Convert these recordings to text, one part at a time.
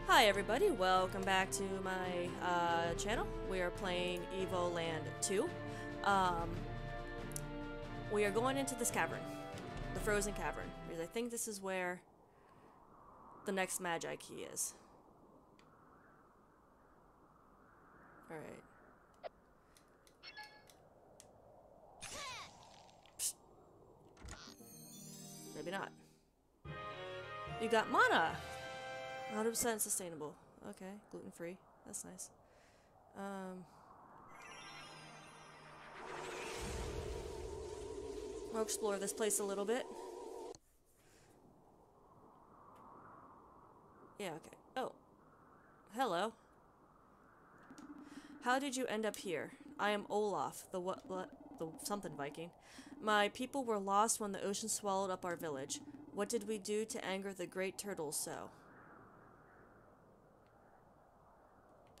Hi everybody, welcome back to my channel. We are playing Evoland 2. We are going into this cavern, the frozen cavern, because I think this is where the next Magikey is. Alright. Maybe not. You got mana! 100% sustainable. Okay, gluten-free. That's nice. We'll explore this place a little bit. Yeah, okay. Oh. Hello. How did you end up here? I am Olaf, the something Viking. My people were lost when the ocean swallowed up our village. What did we do to anger the great turtles so?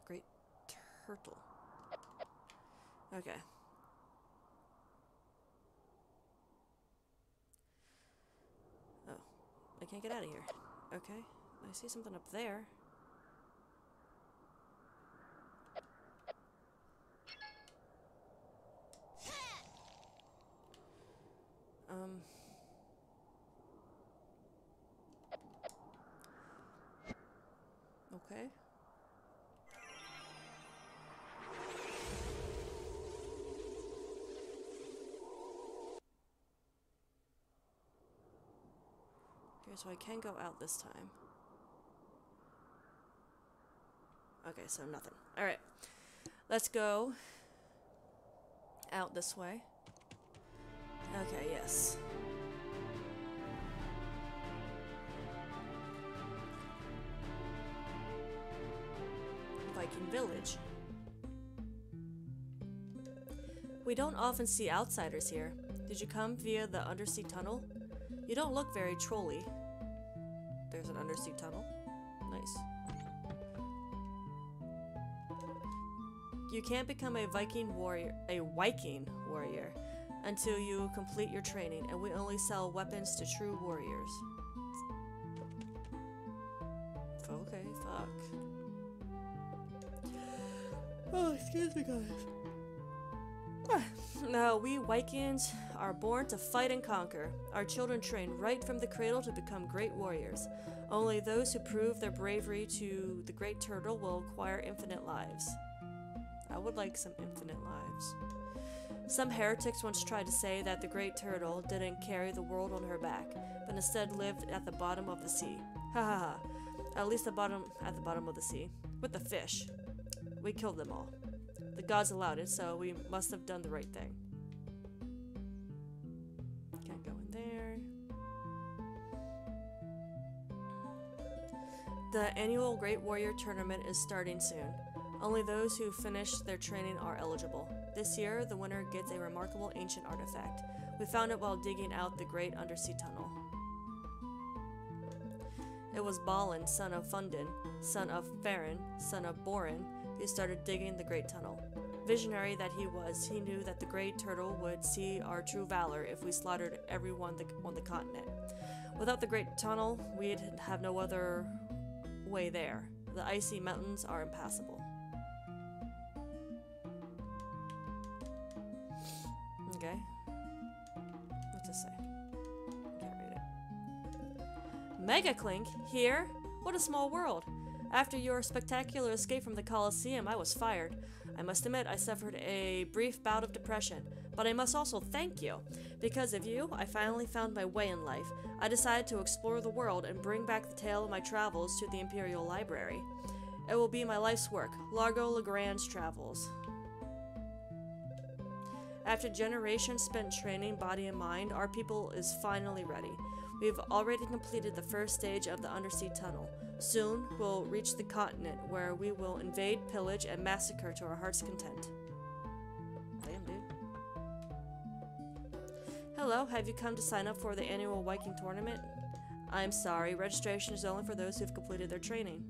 Great turtle. Okay. Oh. I can't get out of here. Okay. I see something up there. Okay. Okay, so I can go out this time. Okay, so nothing. Alright. Let's go out this way. Okay, yes. Viking village. We don't often see outsiders here. Did you come via the undersea tunnel? You don't look very trolly. There's an undersea tunnel. Nice. You can't become a Viking warrior until you complete your training, and we only sell weapons to true warriors. Okay, fuck. Oh, excuse me, guys. No, we Vikings are born to fight and conquer. Our children train right from the cradle to become great warriors. Only those who prove their bravery to the great turtle will acquire infinite lives. I would like some infinite lives. Some heretics once tried to say that the great turtle didn't carry the world on her back, but instead lived at the bottom of the sea. Ha ha ha. At least at the bottom of the sea. With the fish. We killed them all. The gods allowed it, so we must have done the right thing. Can't go in there. The annual Great Warrior Tournament is starting soon. Only those who finish their training are eligible. This year, the winner gets a remarkable ancient artifact. We found it while digging out the great undersea tunnel. It was Balin, son of Fundin, son of Farron, son of Borin, who started digging the great tunnel. Visionary that he was, he knew that the great turtle would see our true valor if we slaughtered everyone on the continent. Without the great tunnel, we'd have no other way there. The icy mountains are impassable. Okay. What's this say? Can't read it. Megaclink? Here? What a small world. After your spectacular escape from the Colosseum, I was fired. I must admit I suffered a brief bout of depression, but I must also thank you. Because of you, I finally found my way in life. I decided to explore the world and bring back the tale of my travels to the Imperial Library. It will be my life's work, Largo Legrand's travels. After generations spent training body and mind, our people is finally ready. We've already completed the first stage of the undersea tunnel. Soon, we'll reach the continent, where we will invade, pillage, and massacre to our heart's content. Damn, dude. Hello, have you come to sign up for the annual Viking Tournament? I'm sorry, registration is only for those who've completed their training.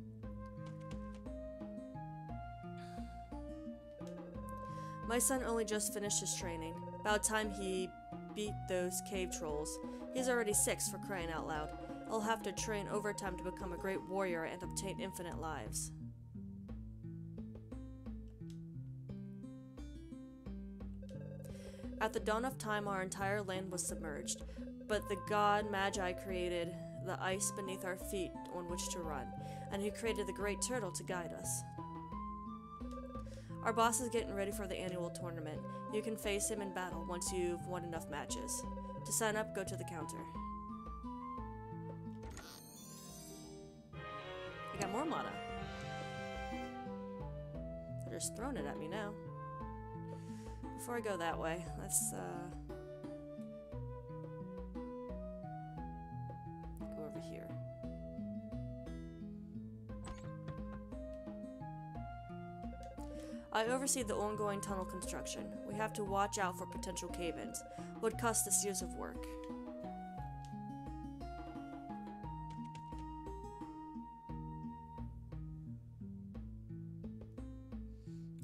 My son only just finished his training. About time he beat those cave trolls. He's already 6 for crying out loud. I'll have to train overtime to become a great warrior and obtain infinite lives. At the dawn of time, our entire land was submerged, but the god Magi created the ice beneath our feet on which to run, and he created the great turtle to guide us. Our boss is getting ready for the annual tournament. You can face him in battle once you've won enough matches. To sign up, go to the counter. I got more mana. They're just throwing it at me now. Before I go that way, let's go over here. I oversee the ongoing tunnel construction. We have to watch out for potential cave-ins. Would cost us years of work.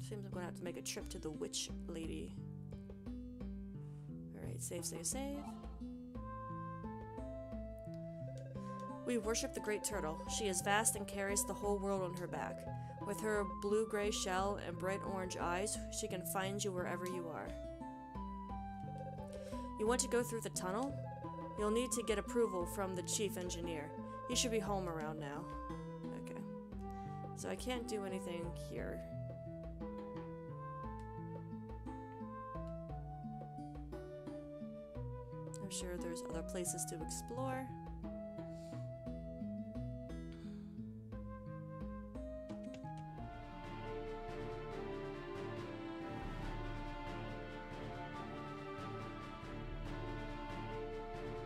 Seems I'm gonna have to make a trip to the witch lady. Alright, save, save, save. We worship the great turtle. She is vast and carries the whole world on her back. With her blue-gray shell and bright orange eyes, she can find you wherever you are. You want to go through the tunnel? You'll need to get approval from the chief engineer. He should be home around now. Okay. So I can't do anything here. I'm sure there's other places to explore.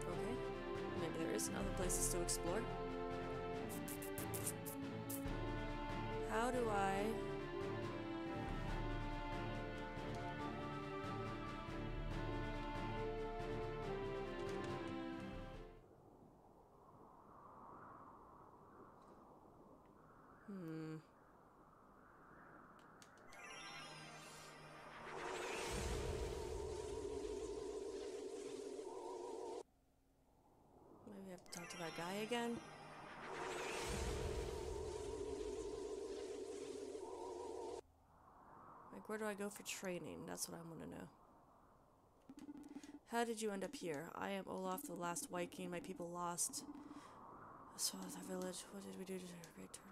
Okay, maybe there is other places to explore. How do I... Maybe I have to talk to that guy again. Like, where do I go for training? That's what I want to know. How did you end up here? I am Olaf, the last Viking. My people lost. I saw the village. What did we do to the great turtle?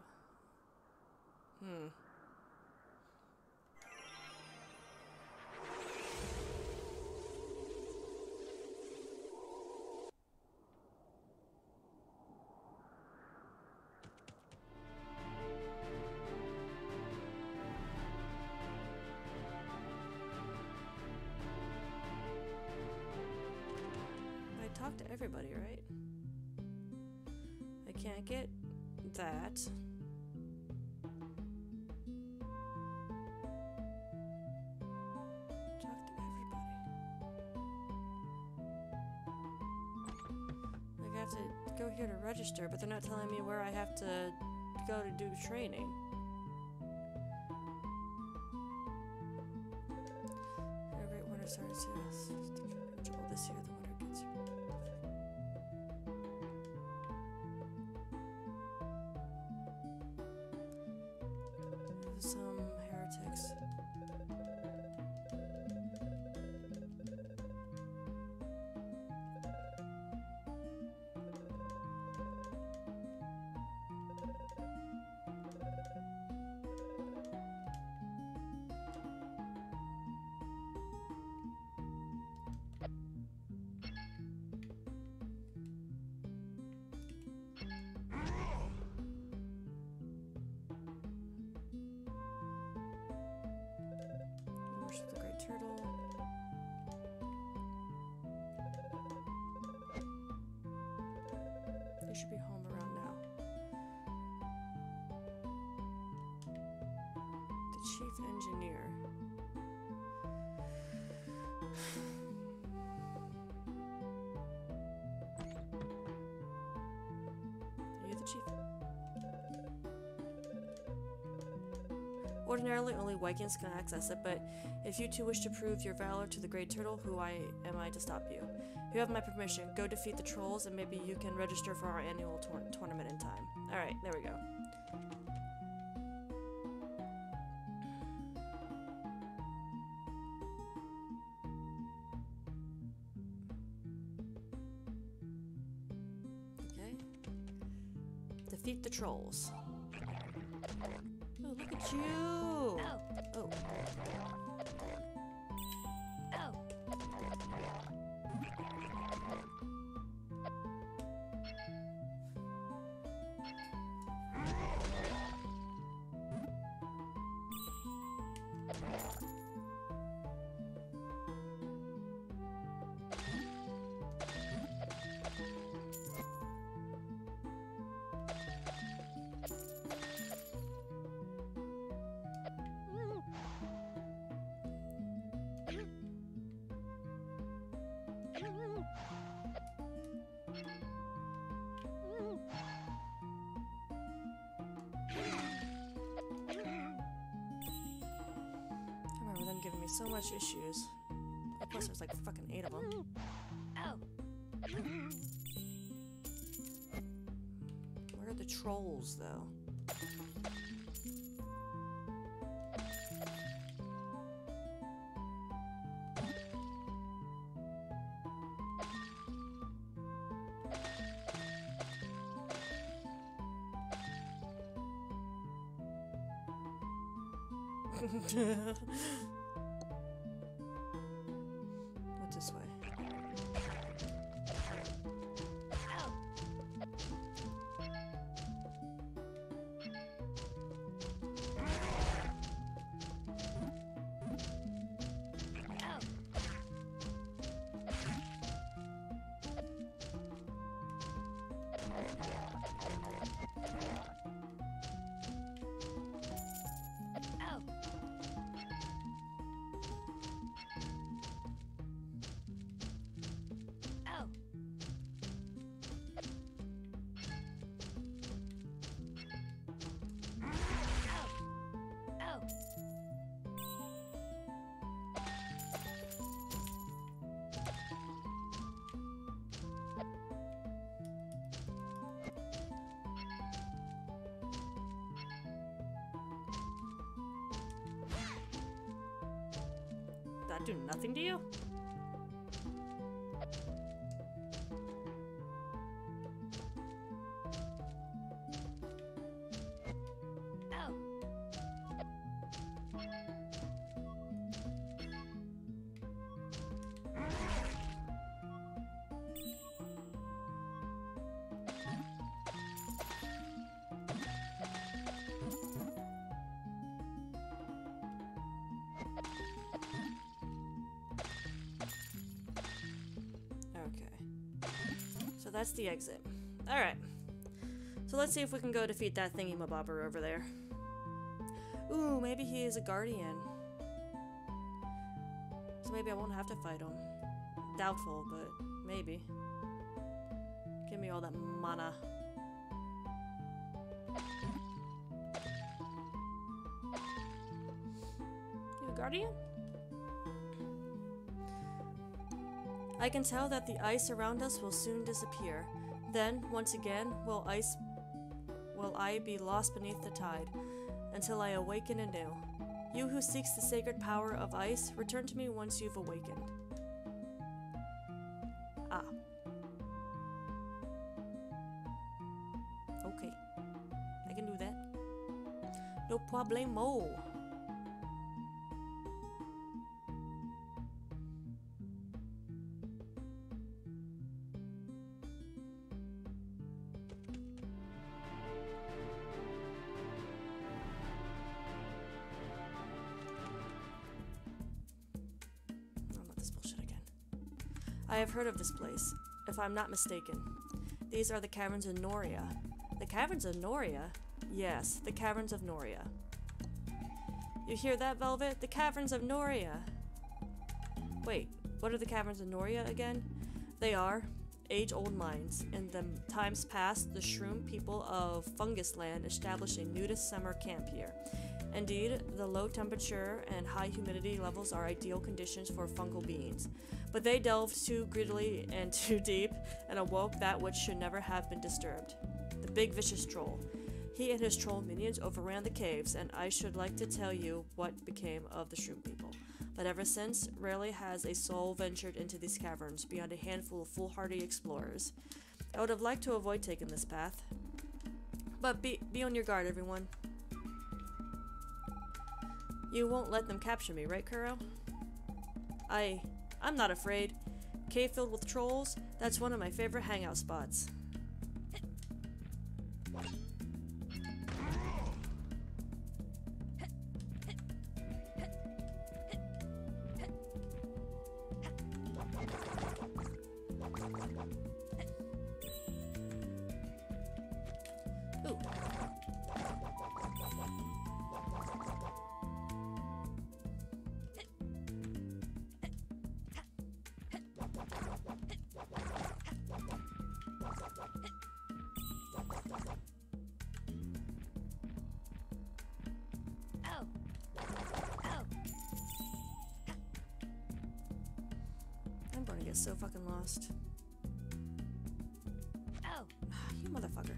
Talk to everybody, right? I can't get that. Talk to everybody. Like, I have to go here to register, but they're not telling me where I have to go to do training. Every winter starts to this year. The winter gets here. Some heretics. Worship the great turtle. They should be home around now. The chief engineer. Are you the chief? Ordinarily, only Vikings can access it, but if you two wish to prove your valor to the Great Turtle, who am I to stop you? You have my permission. Go defeat the trolls, and maybe you can register for our annual tournament in time. Alright, there we go. Okay. Defeat the trolls. Oh, look at you! Oh. Giving me so much issues. Plus there's like fucking 8 of them. Where are the trolls though? What's this way? That do nothing to you? So that's the exit. Alright. So let's see if we can go defeat that thingy-mabobber over there. Ooh, maybe he is a guardian. So maybe I won't have to fight him. Doubtful, but maybe. Give me all that mana. You a guardian? I can tell that the ice around us will soon disappear. Then, once again, will I be lost beneath the tide, until I awaken anew. You who seeks the sacred power of ice, return to me once you've awakened. Ah. Okay. I can do that. No problemo. I have heard of this place, if I'm not mistaken. These are the Caverns of Noria. The Caverns of Noria? Yes, the Caverns of Noria. You hear that, Velvet? The Caverns of Noria! Wait, what are the Caverns of Noria again? They are age-old mines. In the times past, the Shroom people of Fungus Land established a nudist summer camp here. Indeed, the low temperature and high humidity levels are ideal conditions for fungal beings. But they delved too greedily and too deep, and awoke that which should never have been disturbed. The big vicious troll. He and his troll minions overran the caves, and I should like to tell you what became of the shroom people. But ever since, rarely has a soul ventured into these caverns beyond a handful of foolhardy explorers. I would have liked to avoid taking this path. But be on your guard, everyone. You won't let them capture me, right, Kuro? I'm not afraid. Cave filled with trolls, that's one of my favorite hangout spots. Ooh. I'm gonna get so fucking lost. Oh, you motherfucker.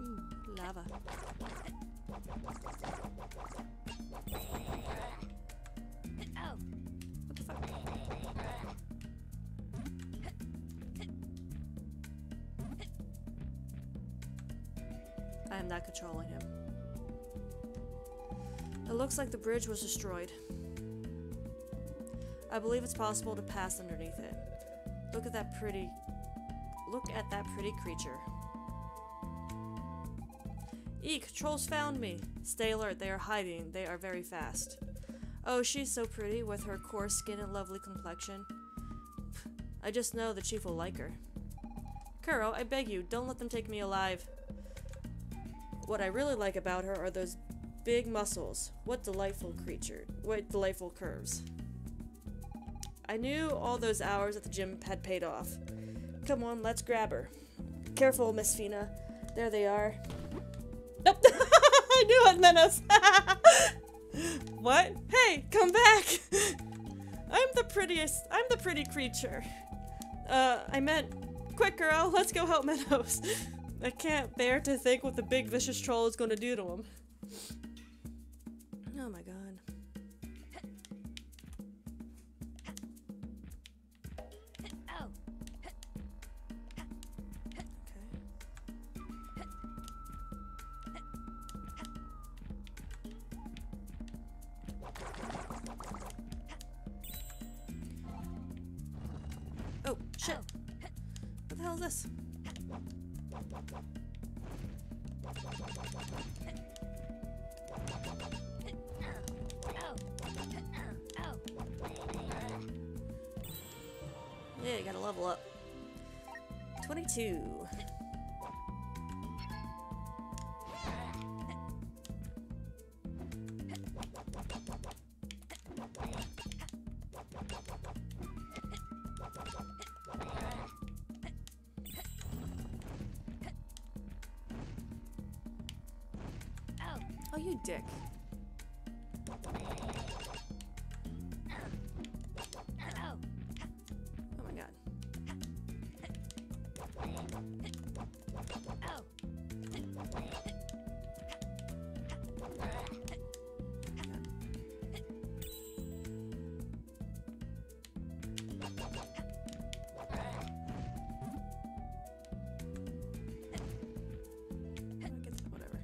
Ooh, lava. Oh. What the fuck? I am not controlling him. It looks like the bridge was destroyed. I believe it's possible to pass underneath it. Look at that pretty creature. Eek, trolls found me. Stay alert, they are hiding. They are very fast. Oh, she's so pretty with her coarse skin and lovely complexion. I just know the chief will like her. Kuro, I beg you, don't let them take me alive. What I really like about her are those big muscles. What delightful creature. What delightful curves. I knew all those hours at the gym had paid off. Come on, let's grab her. Careful, Miss Fina. There they are. Nope. I knew it, Menos. What? Hey, come back. I'm the pretty creature. I meant, quick girl, let's go help Menos. I can't bear to think what the big vicious troll is going to do to him. Oh my god. Oh, shit. What the hell is this? Yeah, you gotta level up. 22. Oh, you dick. Oh my god. Whatever.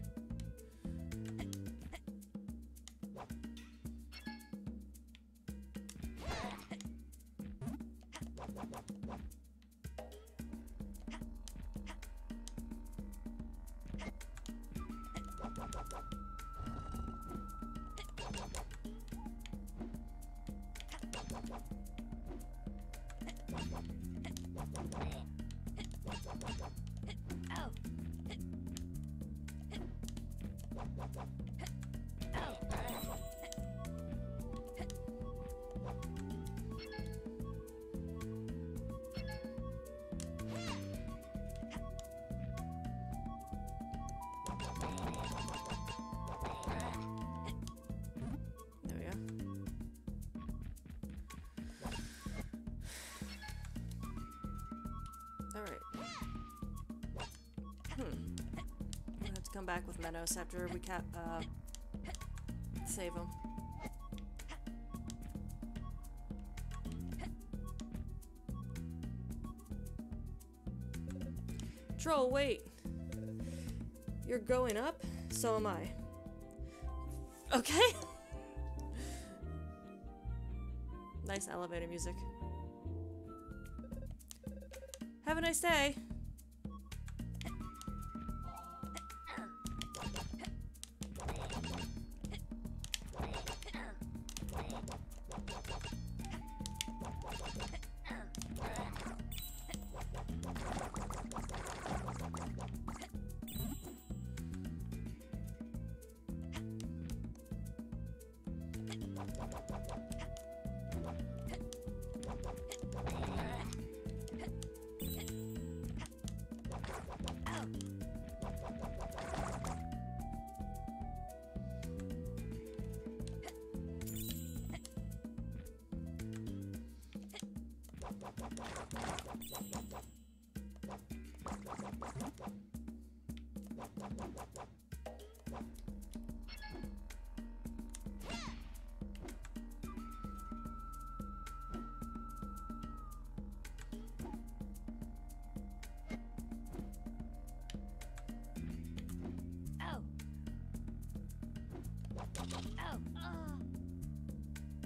come back with Menos after we save him. Troll, wait. You're going up? So am I. Okay. Nice elevator music. Have a nice day.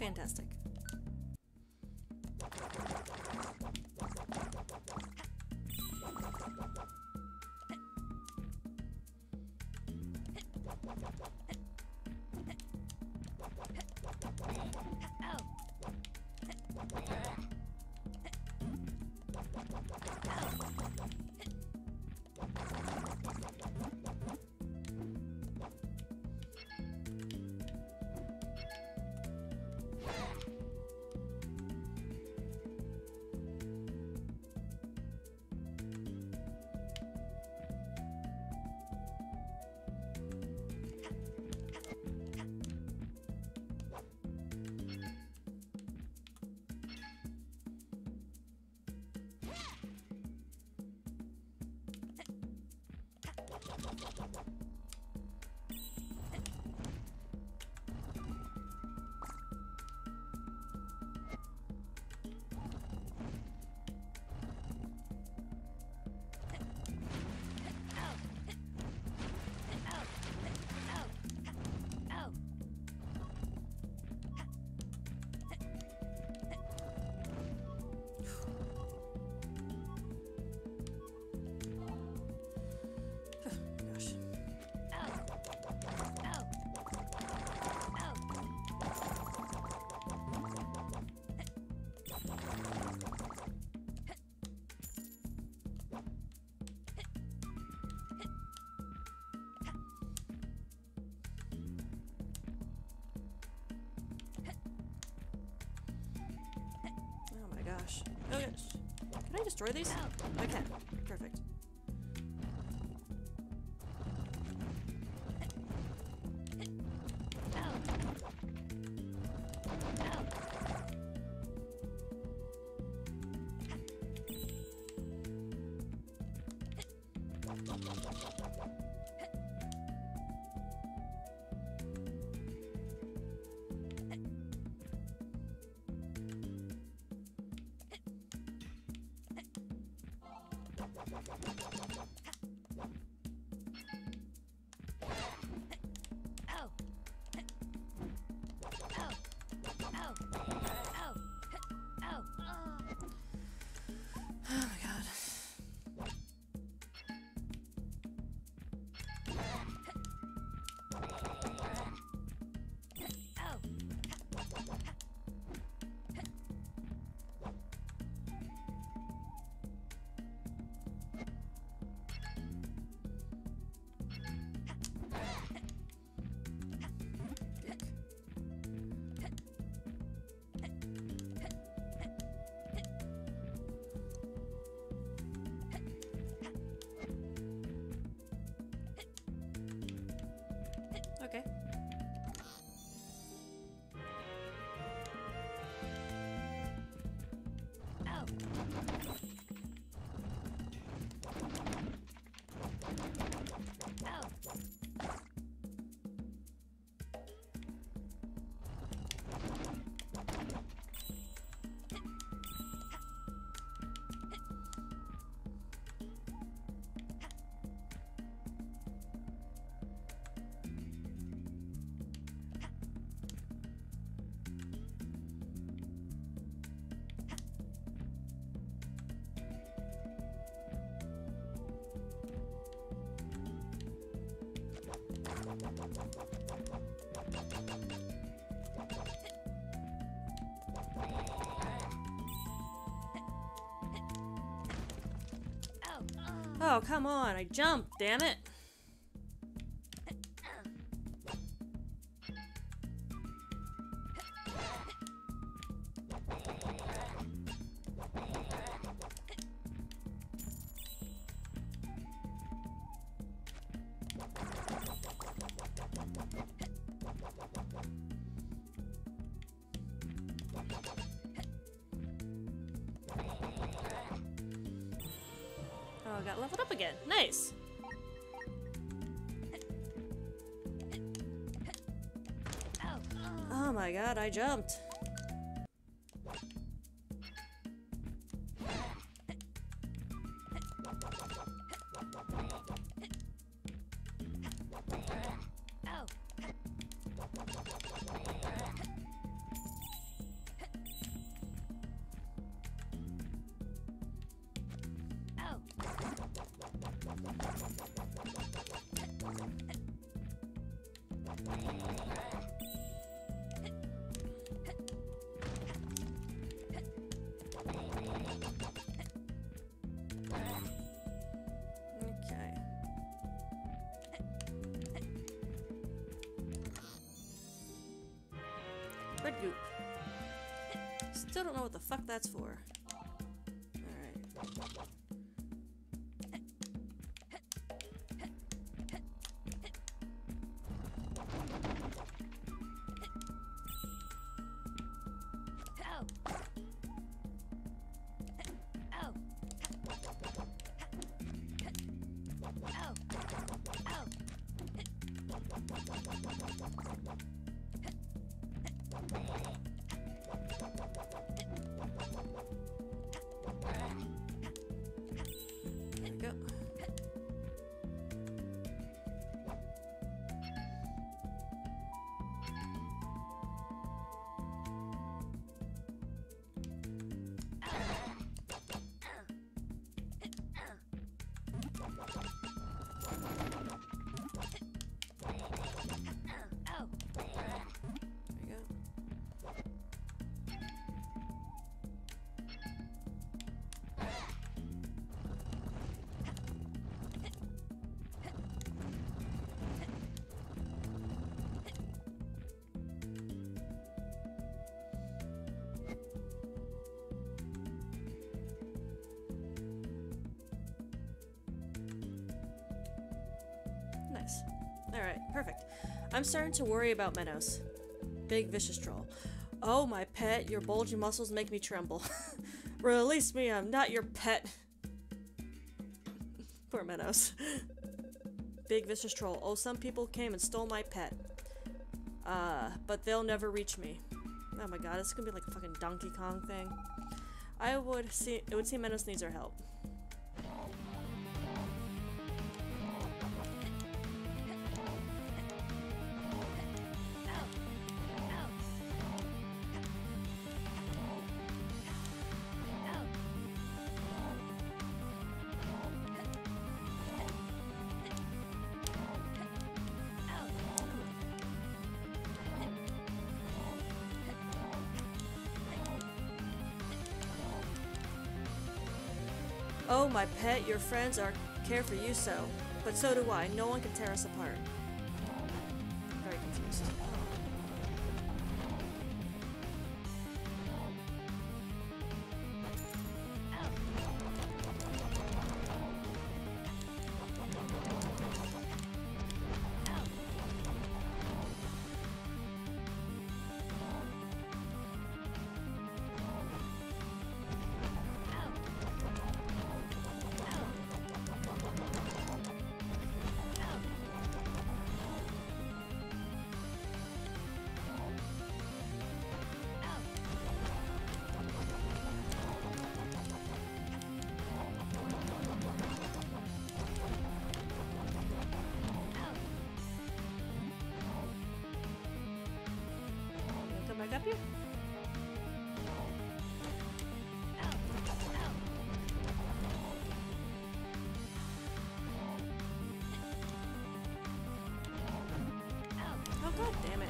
Fantastic. Gosh. Oh gosh. Can I destroy these? I can. Perfect. Oh, come on. I jumped, damn it. Oh, I got leveled up again. Nice. Oh my god, I jumped. Okay. Red goop. Still don't know what the fuck that's for. Alright. There we go. Nice. Alright, perfect. I'm starting to worry about Menos. Big vicious troll. Oh, my pet, your bulging muscles make me tremble. Release me, I'm not your pet. Poor Menos. Big vicious troll. Oh, some people came and stole my pet. But they'll never reach me. Oh my god, this is gonna be like a fucking Donkey Kong thing. It would seem Menos needs our help. Oh, my pet, your friends care for you so. But so do I. No one can tear us apart. I'm very confused. Back up here? Oh god damn it.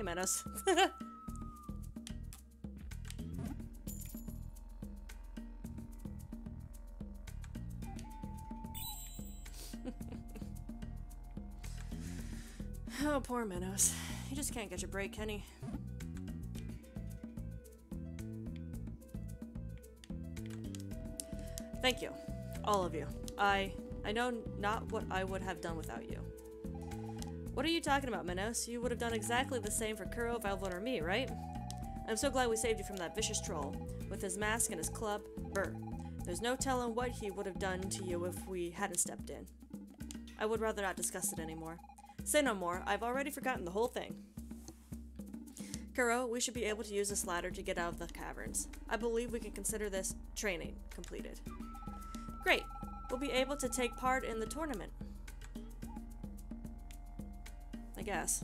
Hey, Meadows. Oh, poor Meadows. He just can't catch a break, can he? Thank you. All of you. I know not what I would have done without you. What are you talking about, Minos? You would have done exactly the same for Kuro, Valvon, or me, right? I'm so glad we saved you from that vicious troll. With his mask and his club, brr. There's no telling what he would have done to you if we hadn't stepped in. I would rather not discuss it anymore. Say no more. I've already forgotten the whole thing. Kuro, we should be able to use this ladder to get out of the caverns. I believe we can consider this training completed. Great. We'll be able to take part in the tournament. I guess.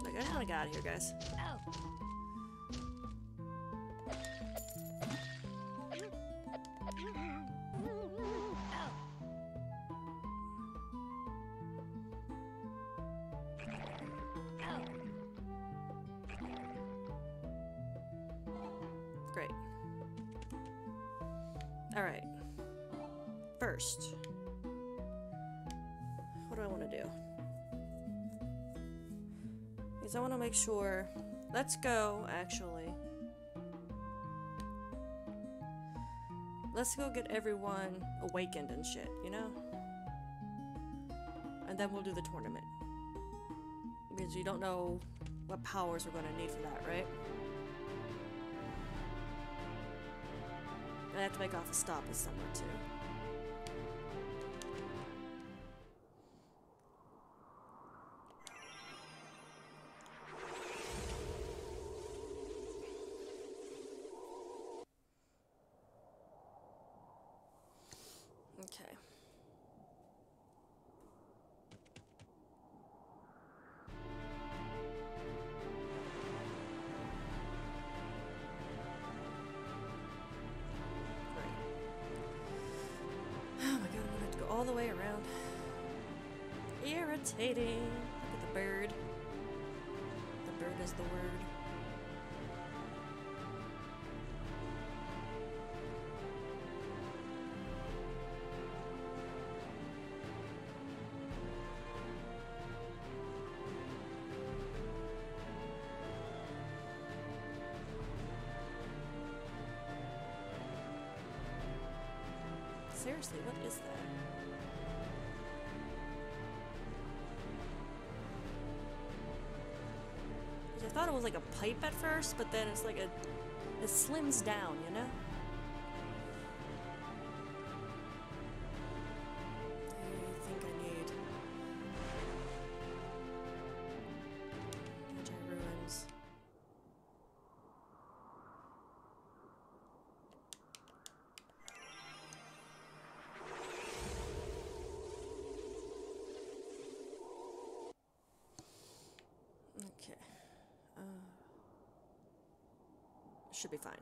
Like, I just wanna get out of here, guys. Great. Alright. First. What do I want to do? Because I want to make sure... Let's go, actually. Let's go get everyone awakened and shit, you know? And then we'll do the tournament. Because you don't know what powers we're going to need for that, right? I have to make off a stop is somewhere too. Okay. All the way around. Irritating. Look at the bird. The bird is the word. Seriously, what is that? I thought it was like a pipe at first, but then it's like it slims down, you know? I think I need ruins. Okay. Should be fine.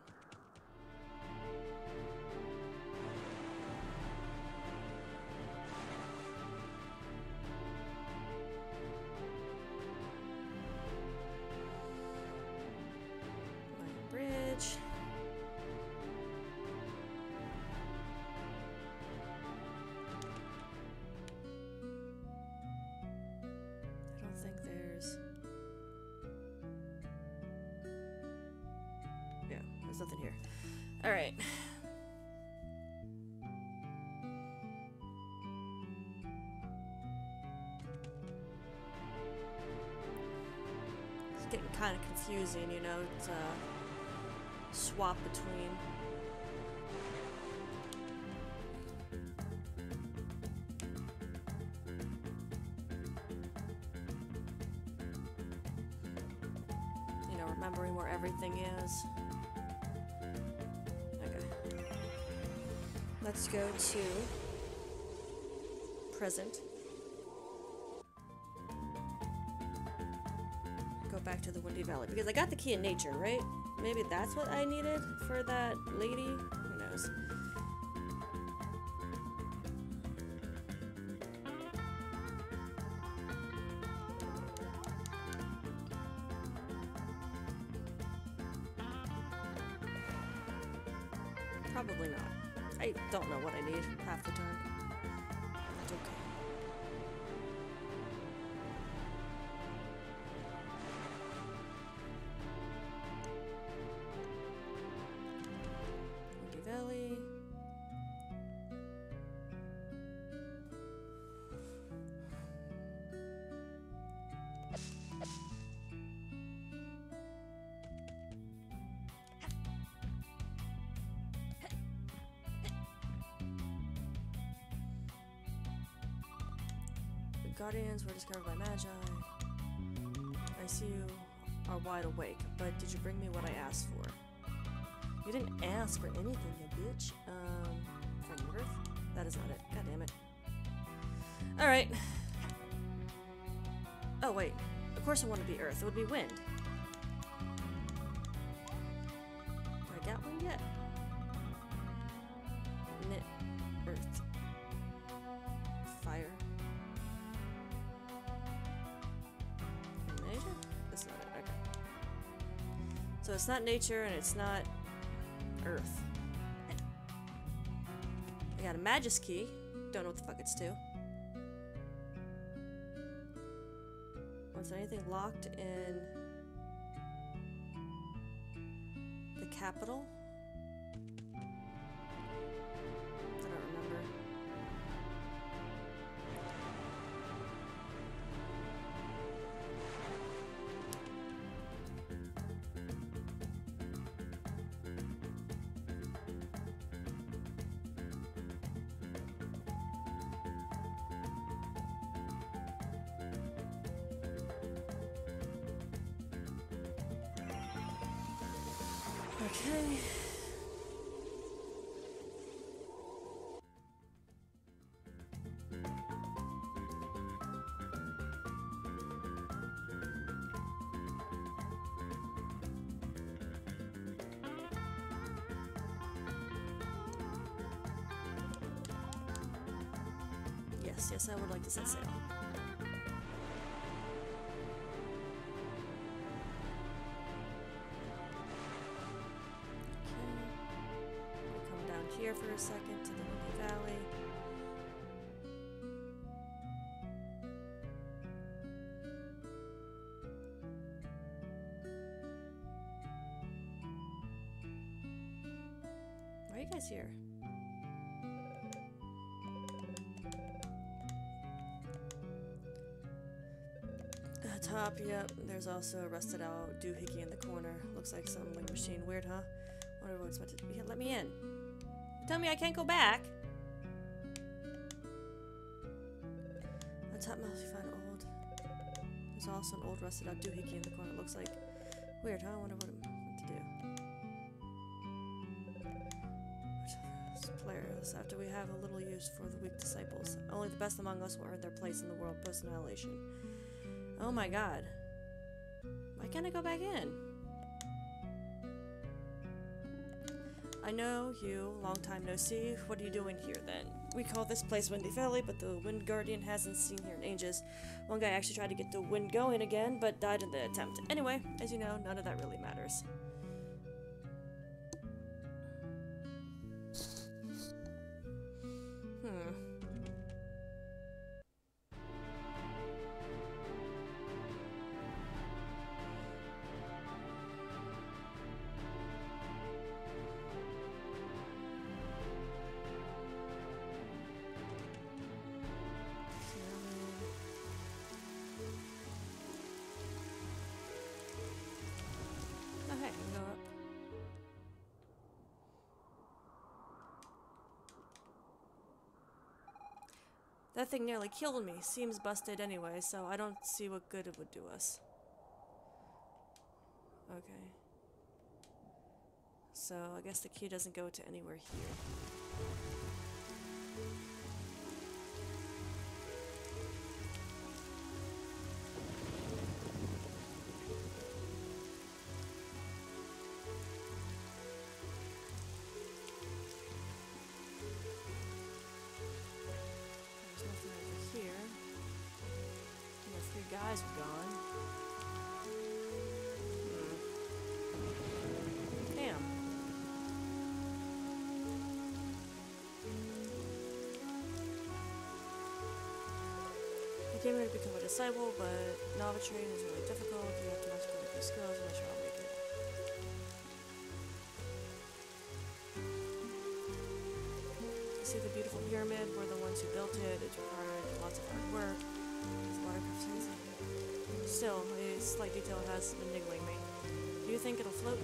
My bridge. I don't think there's... Yeah, there's nothing here. Alright. It's getting kind of confusing, you know, to swap between. You know, remembering where everything is. Let's go to present. Windy Valley? Because I got the key in nature, right? Maybe that's what I needed for that lady? Who knows? Probably not. I don't know what I need half the time. That's okay. Windy Valley. Guardians were discovered by Magi. I see you are wide awake, but did you bring me what I asked for? You didn't ask for anything, you bitch. Fragment of Earth? That is not it. God damn it. Alright. Oh, wait. Of course it wouldn't be Earth. It would be wind. Do I got one yet? Knit. Earth. Fire. That's not it. Okay. So it's not nature and it's not Earth. I got a Magikey. Don't know what the fuck it's to. Was there anything locked in the capital? I don't remember. Okay. Yes, I would like to set sail. Here for a second to the Windy Valley. Why are you guys here? Top, yep. There's also a rusted out doohickey in the corner. Looks like some like machine. Weird, huh? Wonder what's meant to be. Let me in. Tell me I can't go back. On top mouth you find old. There's also an old rusted out doohickey in the corner. Looks like weird, huh? I wonder what I'm meant to do. Players, after we have a little use for the weak disciples, only the best among us will earn their place in the world post-annihilation. Oh my god. Why can't I go back in? I know you, long time no see. What are you doing here then? We call this place Windy Valley, but the Wind Guardian hasn't seen here in ages. One guy actually tried to get the wind going again, but died in the attempt. Anyway, as you know, none of that really matters. Okay, go up. That thing nearly killed me. Seems busted anyway, so I don't see what good it would do us. Okay. So I guess the key doesn't go to anywhere here. become a disciple, but novice training is really difficult. You have to master your skills unless you're awakened. You see the beautiful pyramid? We're the ones who built it. It's required lots of hard work. It's watercraft sensing. Still, a slight detail has been niggling me. Do you think it'll float?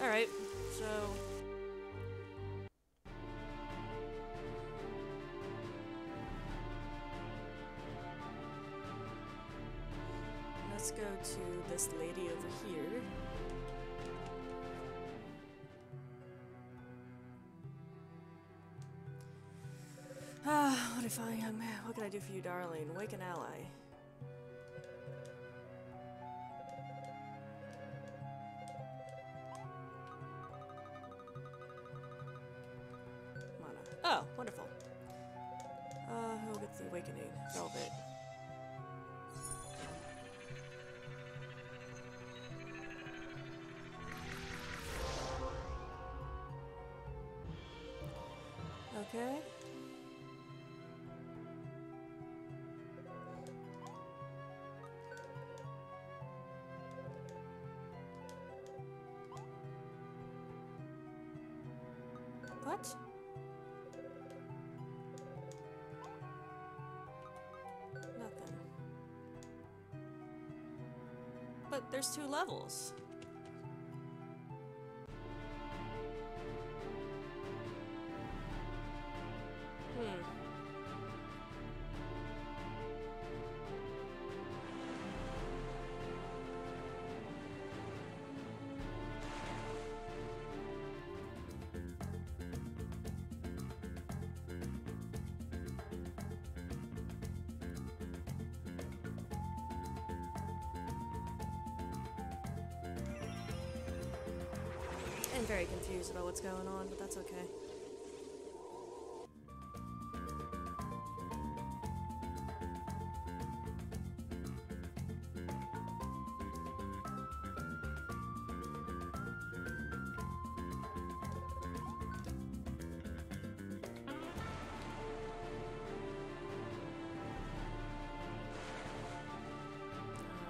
Alright, so... let's go to this lady over here. What if I am? What can I do for you, darling? Wake an ally. Mana. Oh, wonderful. Who gets the awakening? Velvet. Okay. What? Nothing. But there's 2 levels. I'm very confused about what's going on, but that's okay.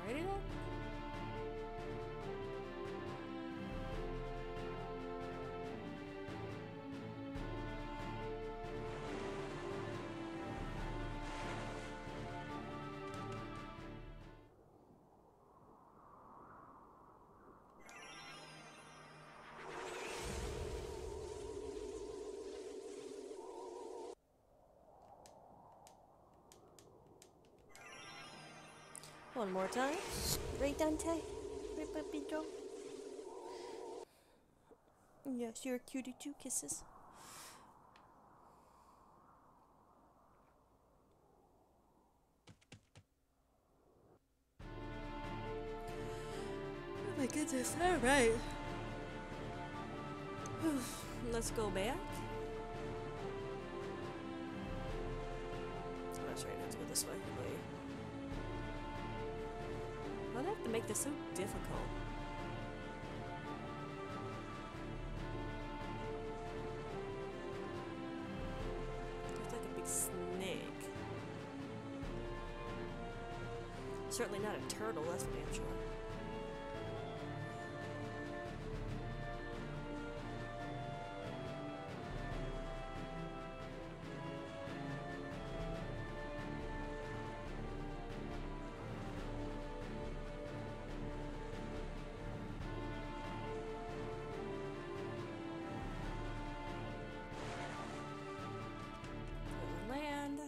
Alrighty then. One more time. Right, Dante? Right, Papito? Yes, you're a cutie too. Kisses. Oh my goodness. Alright. Let's go back. Oh, that's right. I have to go this way. Wait. Why do I have to make this so difficult? Looks like a big snake. Certainly not a turtle, that's for damn sure. Land.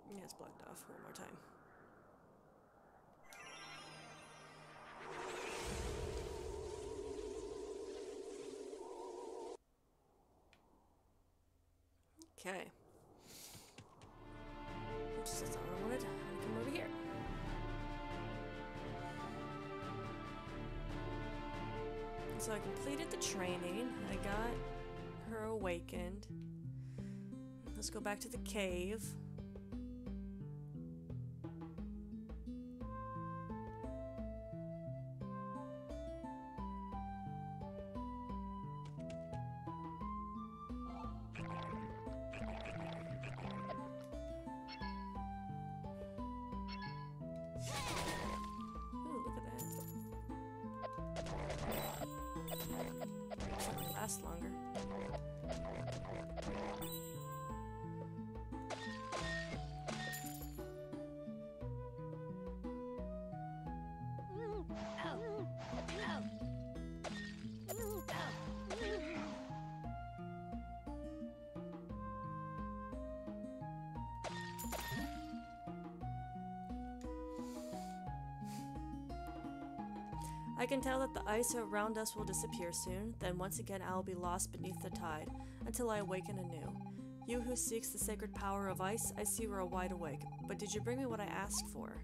Yeah, it's blocked off one more time. Okay. Oops, that's not what I wanted. I'm gonna come over here. So I completed the training. I got her awakened. Let's go back to the cave. Ooh, look at that. It'll last longer. I can tell that the ice around us will disappear soon, then once again I will be lost beneath the tide, until I awaken anew. You who seeks the sacred power of ice, I see you are wide awake, but did you bring me what I asked for?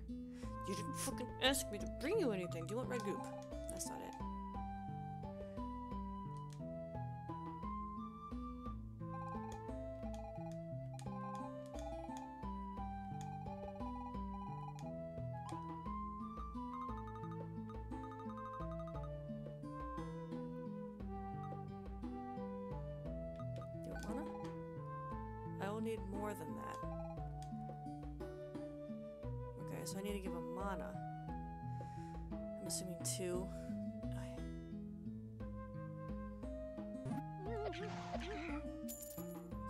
You didn't fucking ask me to bring you anything. Do you want red goop? That's not it. I will need more than that. Okay, so I need to give him mana. I'm assuming 2. You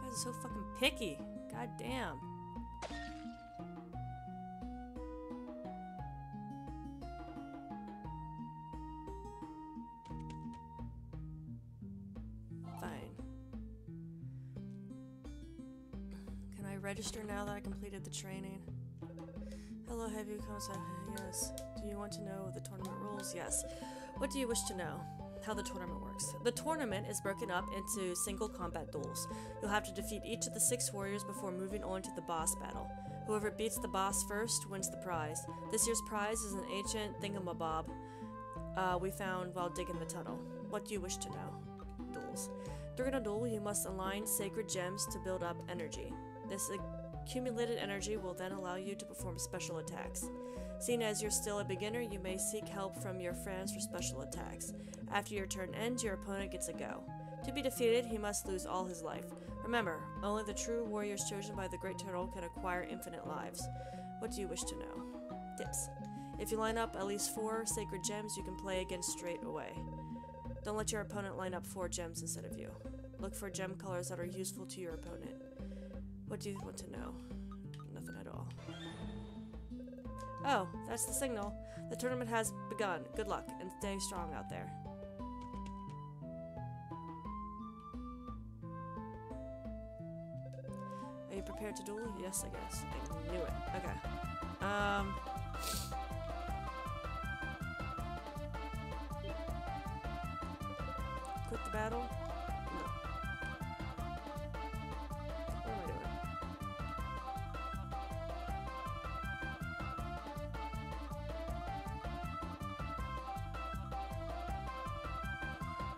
guys are so fucking picky. God damn. Register now that I completed the training. Hello, have you come? Yes. Do you want to know the tournament rules? Yes. What do you wish to know? How the tournament works. The tournament is broken up into single combat duels. You'll have to defeat each of the 6 warriors before moving on to the boss battle. Whoever beats the boss first wins the prize. This year's prize is an ancient thingamabob we found while digging the tunnel. What do you wish to know? Duels. During a duel, you must align sacred gems to build up energy. This accumulated energy will then allow you to perform special attacks. Seeing as you're still a beginner, you may seek help from your friends for special attacks. After your turn ends, your opponent gets a go. To be defeated, he must lose all his life. Remember, only the true warriors chosen by the Great Turtle can acquire infinite lives. What do you wish to know? Tips. If you line up at least 4 sacred gems, you can play again straight away. Don't let your opponent line up 4 gems instead of you. Look for gem colors that are useful to your opponent. What do you want to know? Nothing at all. Oh, that's the signal. The tournament has begun. Good luck, and stay strong out there. Are you prepared to duel? Yes, I guess. I knew it. Okay. Quit the battle? No. What am I doing?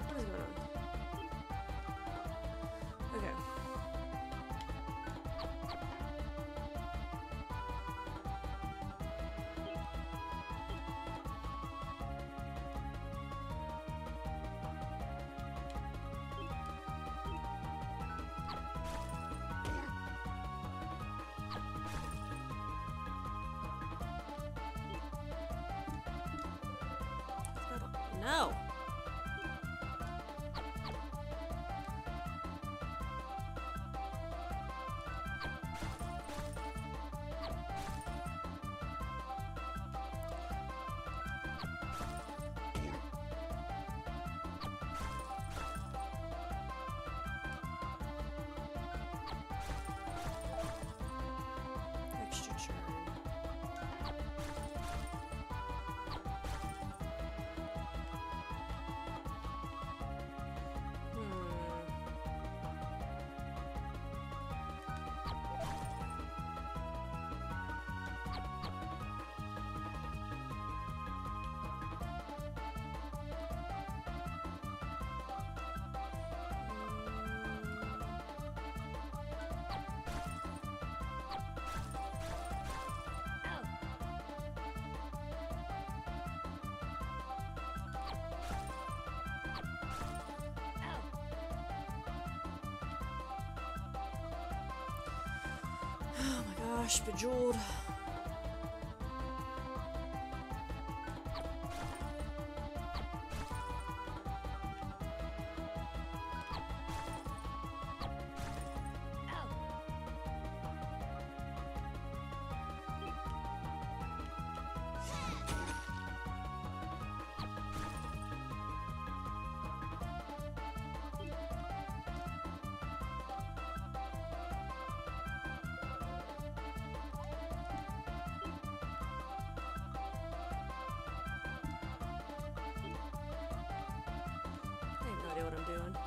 What is going on? Okay. No. Extra turn. Gosh, bejeweled. I have no idea what I'm doing.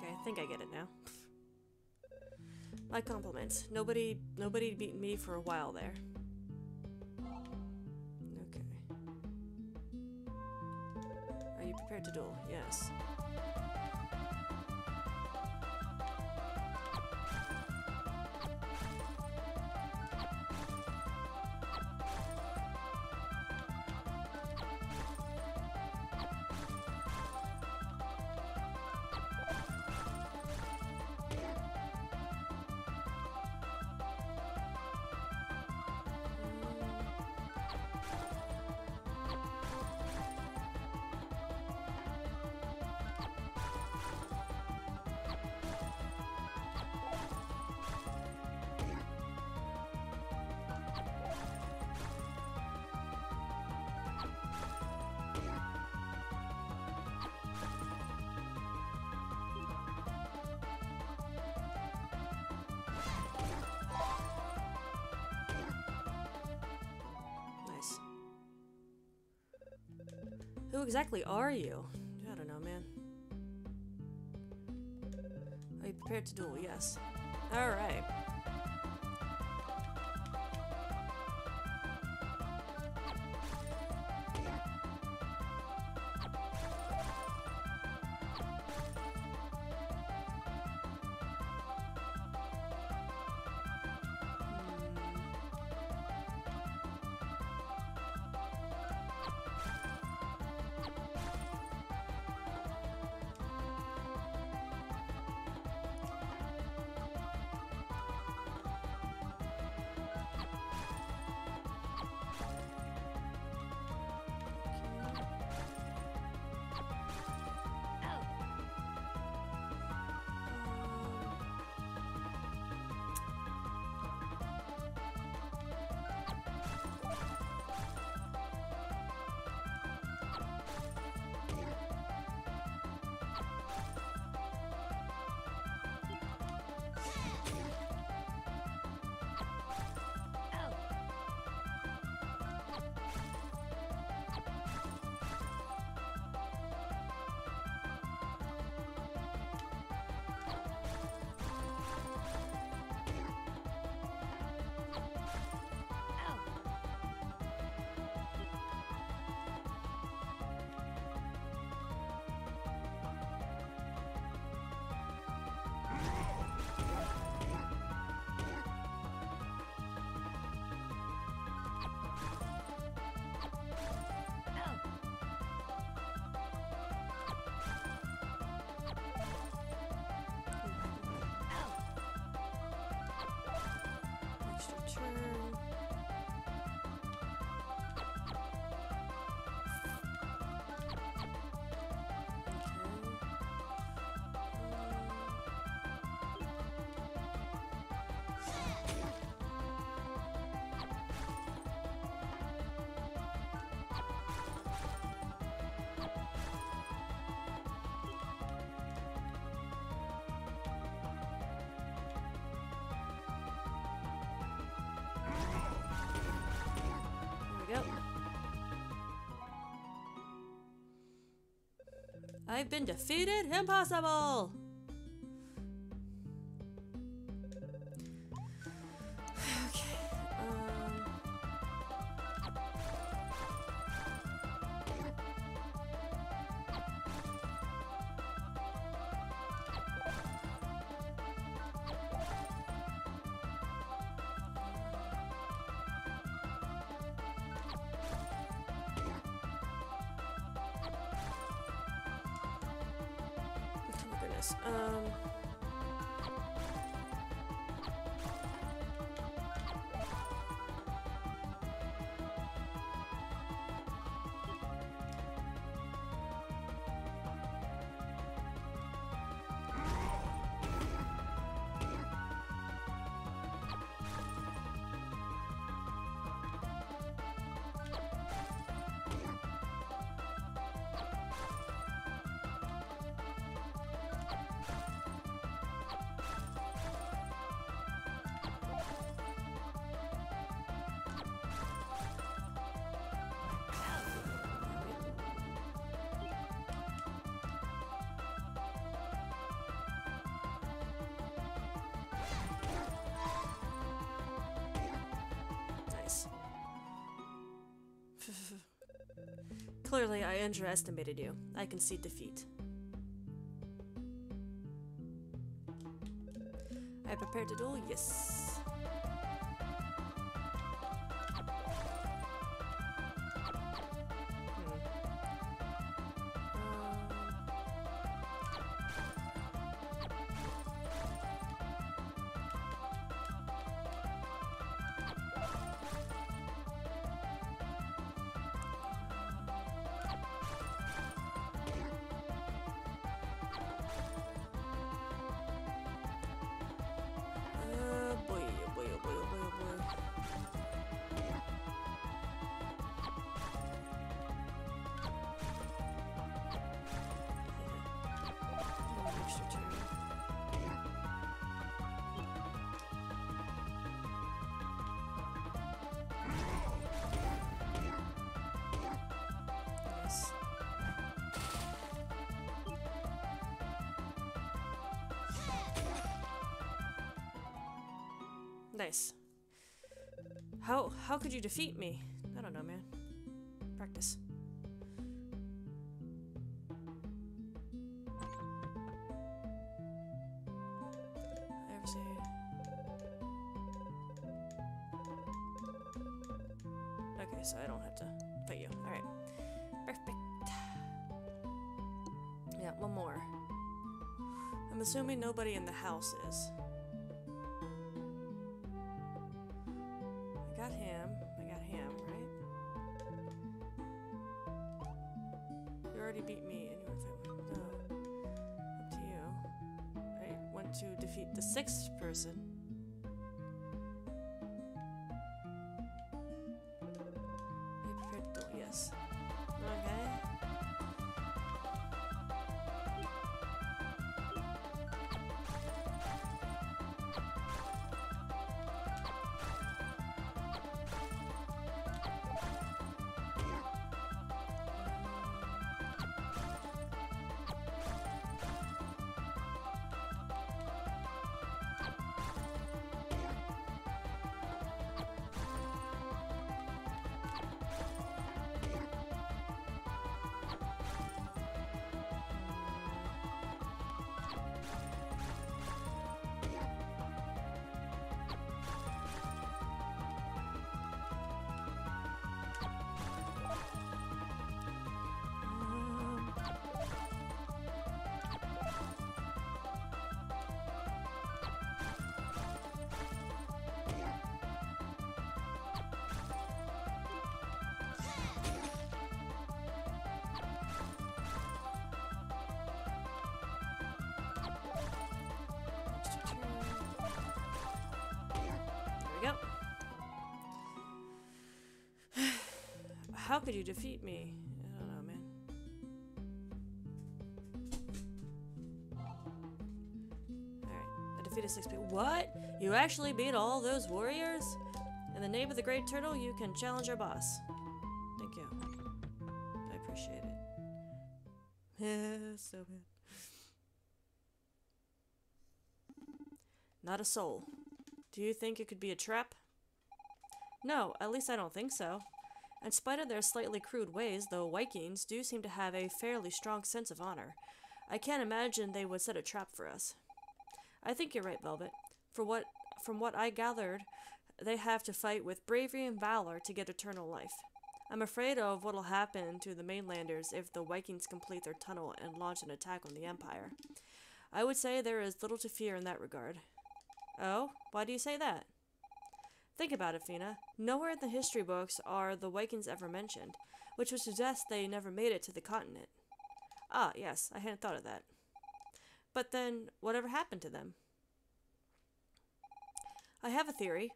I think I get it now. My compliments. Nobody beat me for a while there. Okay. Are you prepared to duel? Yes. Who exactly are you? I don't know, man. Are you prepared to duel? Yes. Alright. I've been defeated? Impossible! Okay, oh my goodness. Nice. Clearly, I underestimated you. I concede defeat. I prepared to duel? Yes. Nice. How could you defeat me? I don't know, man. Practice. I ever say okay, so I don't have to fight you. Alright. Perfect. Yeah, one more. I'm assuming nobody in the house is. I got him, right? You already beat me and you were fighting. No. Up to you. I want to defeat the 6th person. Are you prepared to duel? Yes. Okay. Yep. How could you defeat me? I don't know, man. Alright, I defeated 6 people. What? You actually beat all those warriors? In the name of the Great Turtle, you can challenge our boss. Thank you. I appreciate So bad. Not a soul. Do you think it could be a trap? No, at least I don't think so. In spite of their slightly crude ways, the Vikings do seem to have a fairly strong sense of honor. I can't imagine they would set a trap for us. I think you're right, Velvet. From what I gathered, they have to fight with bravery and valor to get eternal life. I'm afraid of what'll happen to the mainlanders if the Vikings complete their tunnel and launch an attack on the Empire. I would say there is little to fear in that regard. Oh? Why do you say that? Think about it, Fina. Nowhere in the history books are the Vikings ever mentioned, which would suggest they never made it to the continent. Ah, yes, I hadn't thought of that. But then, whatever happened to them? I have a theory.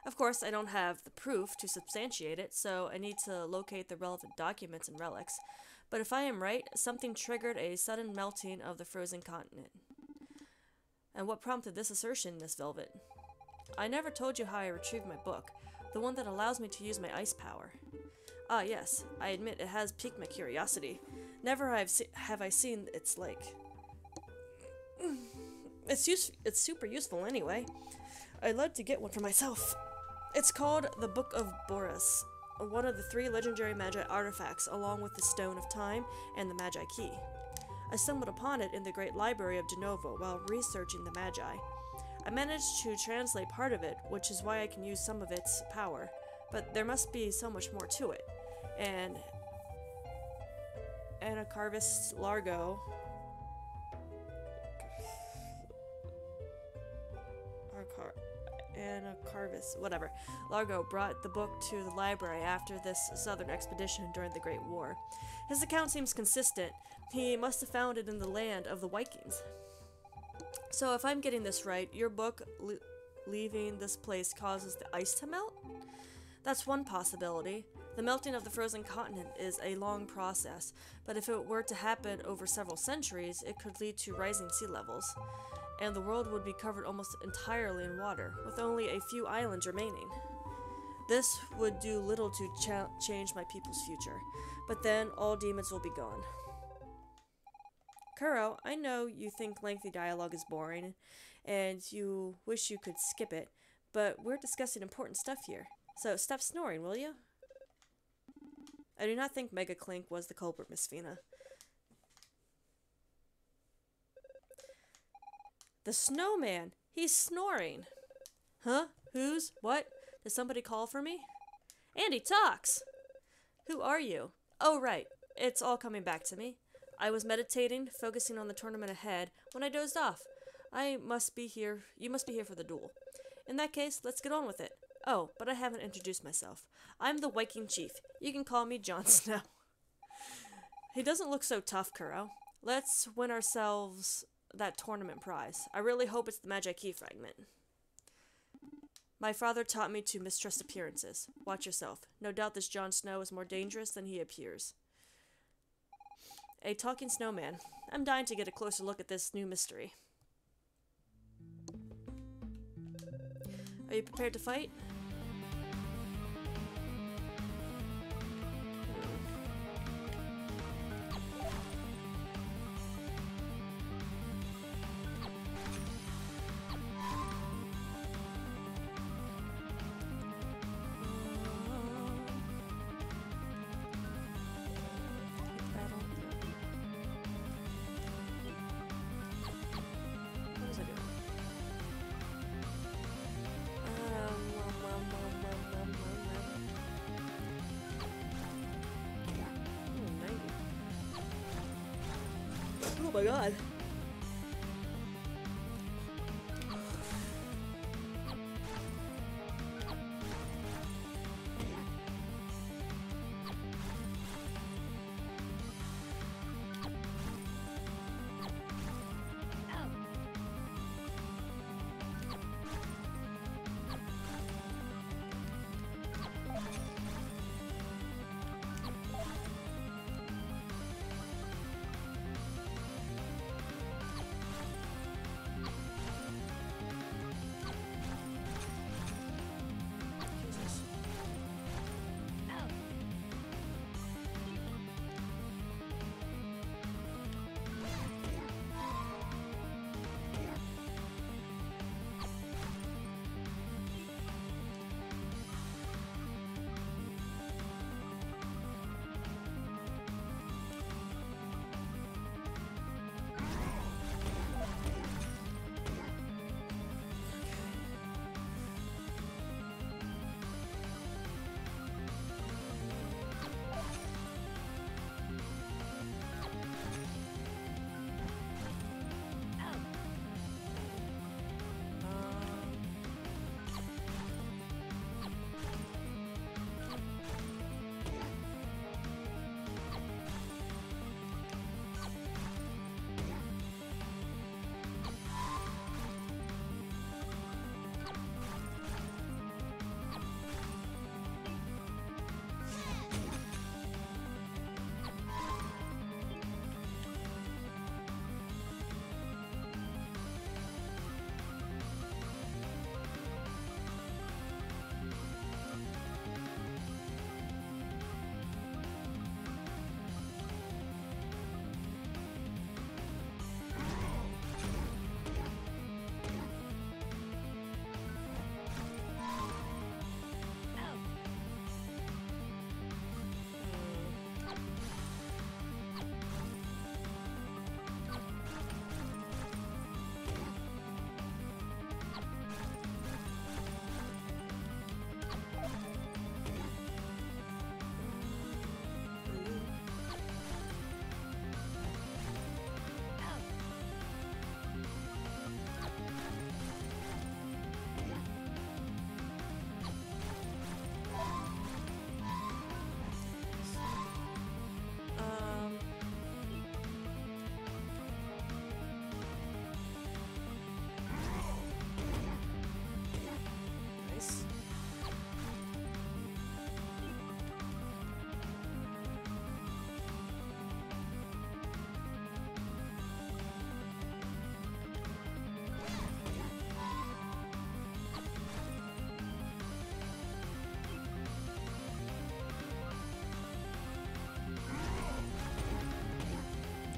Of course, I don't have the proof to substantiate it, so I need to locate the relevant documents and relics. But if I am right, something triggered a sudden melting of the frozen continent. And what prompted this assertion, Miss Velvet? I never told you how I retrieved my book, the one that allows me to use my ice power. Ah, yes, I admit it has piqued my curiosity. Never have I seen its like. It's super useful anyway. I'd love to get one for myself. It's called the Book of Boris, one of the 3 legendary Magi artifacts, along with the Stone of Time and the Magikey. I stumbled upon it in the Great Library of Genovo while researching the Magi. I managed to translate part of it, which is why I can use some of its power, but there must be so much more to it. And Anacarvis Largo Anacarvis, whatever. Largo brought the book to the library after this southern expedition during the Great War. His account seems consistent. He must have found it in the land of the Vikings. So if I'm getting this right, your book leaving this place causes the ice to melt? That's one possibility. The melting of the frozen continent is a long process, but if it were to happen over several centuries, it could lead to rising sea levels, and the world would be covered almost entirely in water, with only a few islands remaining. This would do little to change my people's future, but then all demons will be gone. Kuro, I know you think lengthy dialogue is boring, and you wish you could skip it, but we're discussing important stuff here, so stop snoring, will you? I do not think Mega Clink was the culprit, Miss Fina. The snowman! He's snoring! Huh? Who's? What? Did somebody call for me? Andy talks! Who are you? Oh, right. It's all coming back to me. I was meditating, focusing on the tournament ahead, when I dozed off. You must be here for the duel. In that case, let's get on with it. Oh, but I haven't introduced myself. I'm the Viking Chief. You can call me Jon Snow. He doesn't look so tough, Kuro. Let's win ourselves that tournament prize. I really hope it's the Magikey fragment. My father taught me to mistrust appearances. Watch yourself. No doubt this Jon Snow is more dangerous than he appears. A talking snowman. I'm dying to get a closer look at this new mystery. Are you prepared to fight? Oh my god.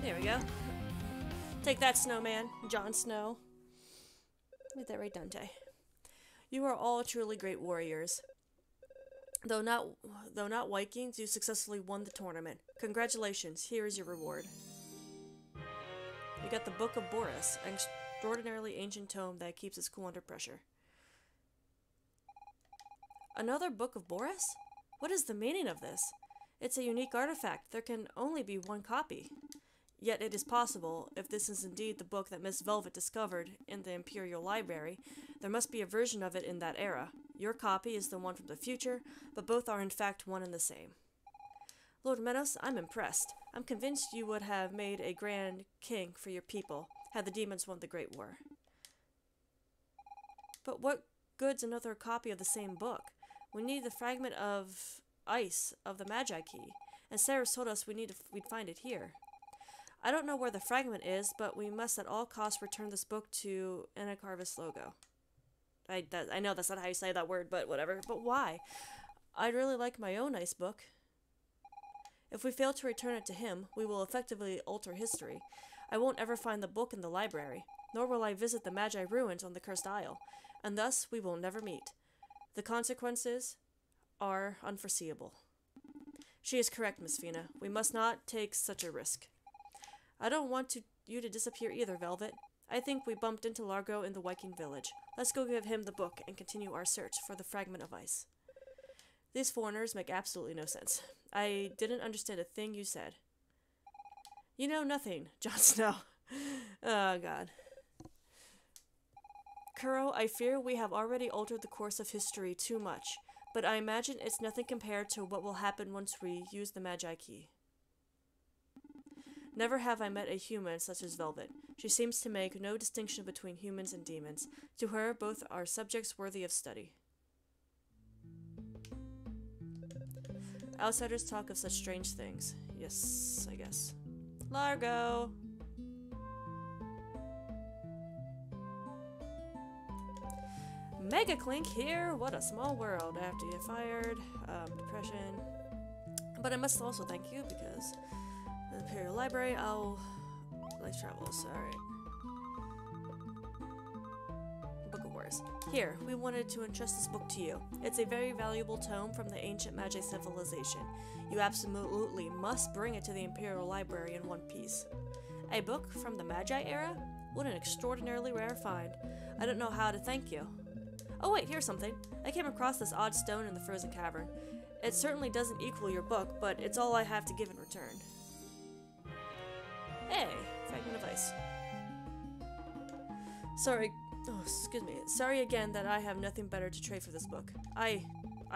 There we go. Take that, Snowman. Jon Snow. Get that right, Dante. You are all truly great warriors. Though not Vikings, you successfully won the tournament. Congratulations. Here is your reward. You got the Book of Boris, an extraordinarily ancient tome that keeps its cool under pressure. Another Book of Boris? What is the meaning of this? It's a unique artifact. There can only be one copy. Yet it is possible, if this is indeed the book that Miss Velvet discovered in the Imperial Library, there must be a version of it in that era. Your copy is the one from the future, but both are in fact one and the same. Lord Menos, I'm impressed. I'm convinced you would have made a grand king for your people, had the demons won the Great War. But what good's another copy of the same book? We need the Fragment of Ice of the Magikey, and Sarah told us we'd find it here. I don't know where the fragment is, but we must at all costs return this book to Anacarvis Logo. I know that's not how you say that word, but whatever. But why? I'd really like my own ice book. If we fail to return it to him, we will effectively alter history. I won't ever find the book in the library, nor will I visit the Magi ruins on the Cursed Isle, and thus we will never meet. The consequences are unforeseeable. She is correct, Miss Fina. We must not take such a risk. I don't want you to disappear either, Velvet. I think we bumped into Largo in the Viking village. Let's go give him the book and continue our search for the Fragment of Ice. These foreigners make absolutely no sense. I didn't understand a thing you said. You know nothing, Jon Snow. Oh, God. Kuro, I fear we have already altered the course of history too much, but I imagine it's nothing compared to what will happen once we use the Magikey. Never have I met a human such as Velvet. She seems to make no distinction between humans and demons. To her, both are subjects worthy of study. Outsiders talk of such strange things. Yes, I guess. Largo! Mega Clink here! What a small world. After you're fired, depression. But I must also thank you because the Imperial Library, life travels, alright. Book of Boris. Here, we wanted to entrust this book to you. It's a very valuable tome from the ancient Magi civilization. You absolutely must bring it to the Imperial Library in one piece. A book from the Magi era? What an extraordinarily rare find. I don't know how to thank you. Oh wait, here's something. I came across this odd stone in the frozen cavern. It certainly doesn't equal your book, but it's all I have to give in return. Hey, Fragment of Ice. Sorry, excuse me. Sorry again that I have nothing better to trade for this book. I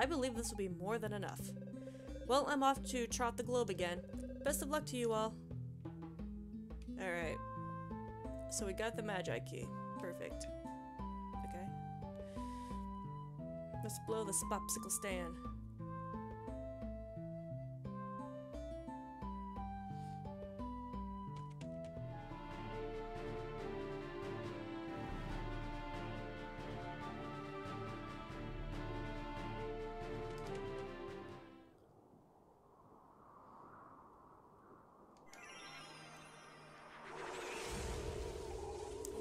believe this will be more than enough. Well, I'm off to trot the globe again. Best of luck to you all. Alright. So we got the Magikey. Perfect. Okay. Let's blow this popsicle stand.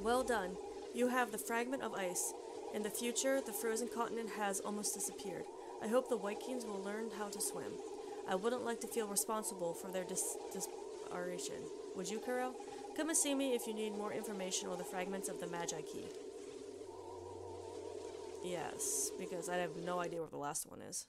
Well done. You have the Fragment of Ice. In the future, the frozen continent has almost disappeared. I hope the Vikings will learn how to swim. I wouldn't like to feel responsible for their disparation. Would you, Kuro? Come and see me if you need more information on the fragments of the Magikey. Yes, because I have no idea where the last one is.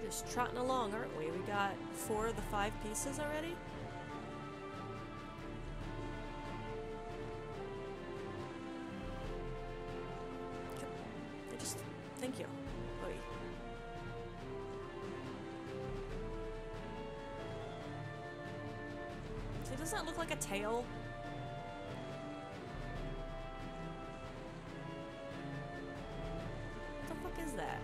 Just trotting along, aren't we? We got 4 of the 5 pieces already? Thank you. Oy. See, doesn't that look like a tail? What the fuck is that?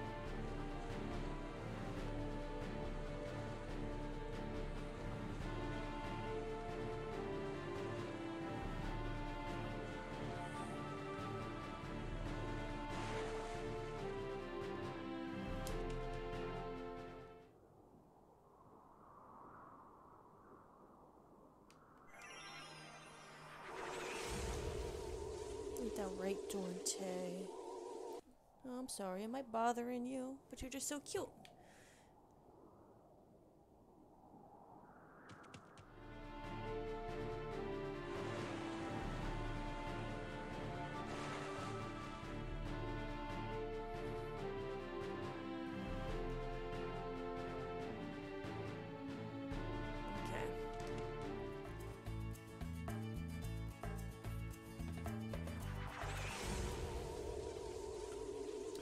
Dante. Oh, I'm sorry, am I bothering you? But you're just so cute.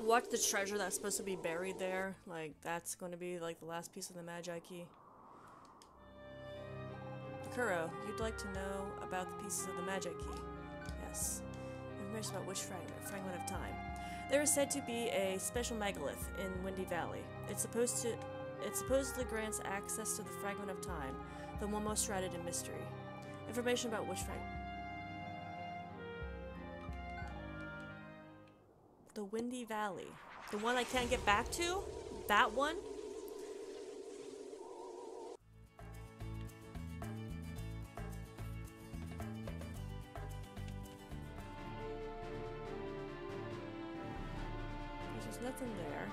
Watch the treasure that's supposed to be buried there. Like, that's going to be, like, the last piece of the Magikey. Kuro, you'd like to know about the pieces of the Magikey? Yes. Information about which fragment? Fragment of Time. There is said to be a special megalith in Windy Valley. It supposedly grants access to the Fragment of Time, the one most shrouded in mystery. Information about which fragment? The Windy Valley. The one I can't get back to? That one? There's nothing there.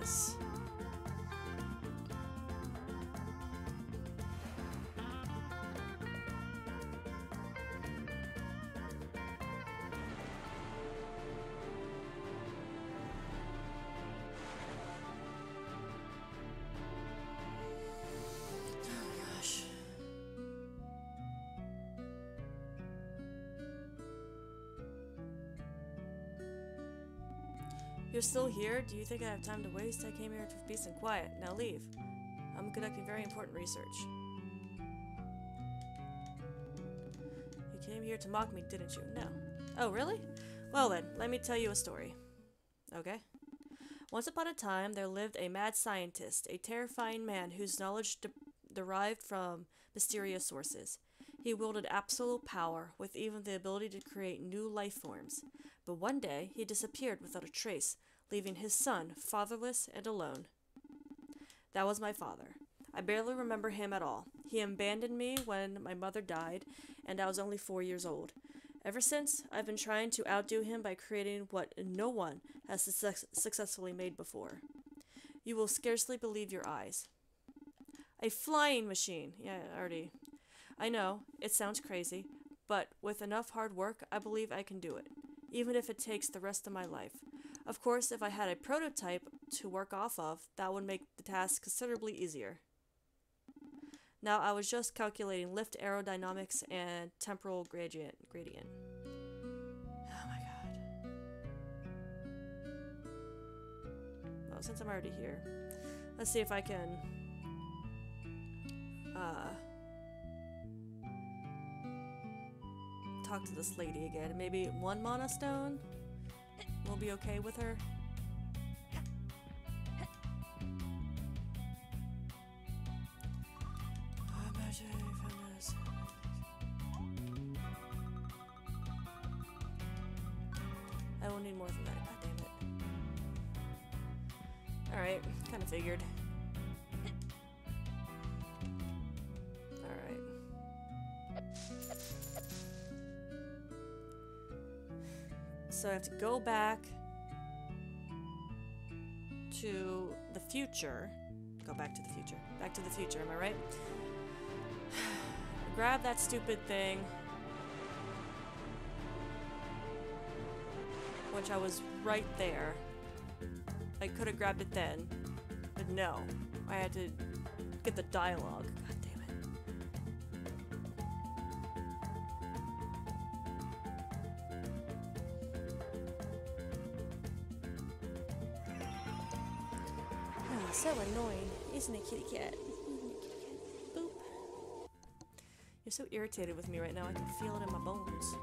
Yes. You're still here? Do you think I have time to waste? I came here for peace and quiet. Now leave. I'm conducting very important research. You came here to mock me, didn't you? No. Oh, really? Well then, let me tell you a story. Okay? Once upon a time, there lived a mad scientist, a terrifying man whose knowledge derived from mysterious sources. He wielded absolute power, with even the ability to create new life forms. But one day, he disappeared without a trace, leaving his son fatherless and alone. That was my father. I barely remember him at all. He abandoned me when my mother died, and I was only 4 years old. Ever since, I've been trying to outdo him by creating what no one has successfully made before. You will scarcely believe your eyes. A flying machine. Yeah, I know, it sounds crazy, but with enough hard work, I believe I can do it, even if it takes the rest of my life. Of course, if I had a prototype to work off of, that would make the task considerably easier. Now, I was just calculating lift aerodynamics and temporal gradient. Oh my god. Well, since I'm already here, let's see if I can talk to this lady again. Maybe 1 mana stone will be okay with her. I will need more than that. God damn it. Alright, kind of figured. Alright. So I have to go back to the future. Go back to the future. Back to the future, am I right? Grab that stupid thing. Which I was right there. I could have grabbed it then. But no. I had to get the dialogue. God damn it. so annoying, isn't it, kitty cat? Boop. You're so irritated with me right now, I can feel it in my bones.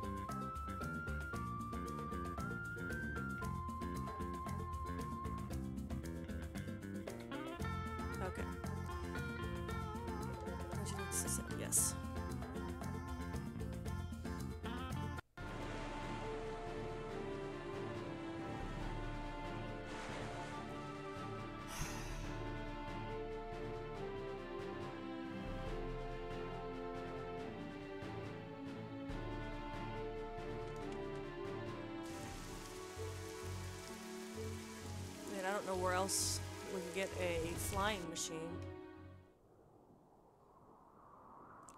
Okay. Yes. And I don't know where else we can get a flying machine.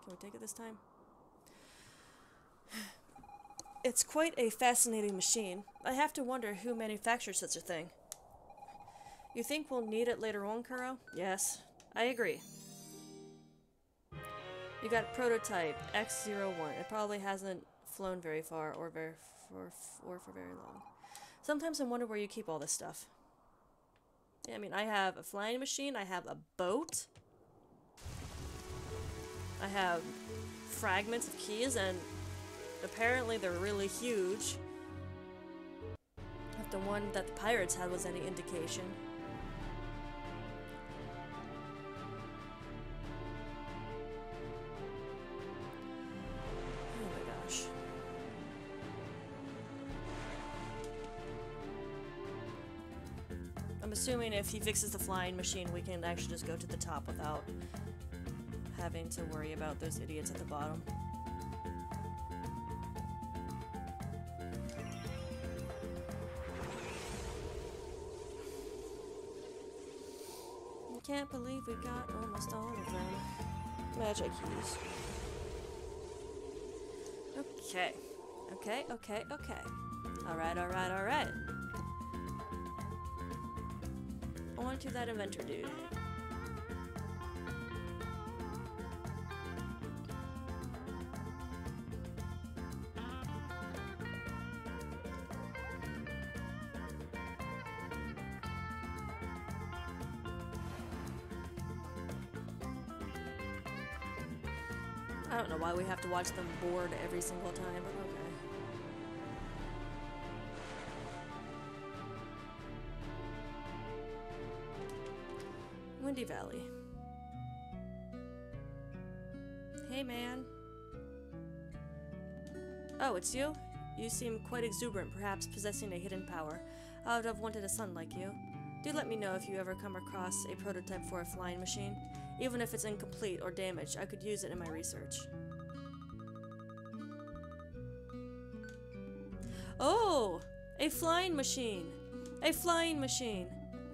Can we take it this time? It's quite a fascinating machine. I have to wonder who manufactured such a thing. You think we'll need it later on, Kuro? Yes, I agree. You got prototype X01. It probably hasn't flown very far or for very long. Sometimes I wonder where you keep all this stuff. Yeah, I mean, I have a flying machine, I have a boat, I have fragments of keys, and apparently they're really huge. If the one that the pirates had was any indication. Oh my gosh. I'm assuming if he fixes the flying machine, we can actually just go to the top without having to worry about those idiots at the bottom. I can't believe we got almost all of them. Magikeys. Okay. Okay. Alright. On to that inventor dude. I don't know why we have to watch them board every single time, but okay. Windy Valley. Hey, man. Oh, it's you? You seem quite exuberant, perhaps possessing a hidden power. I would have wanted a son like you. Do let me know if you ever come across a prototype for a flying machine. Even if it's incomplete or damaged, I could use it in my research. Oh! A flying machine! A flying machine!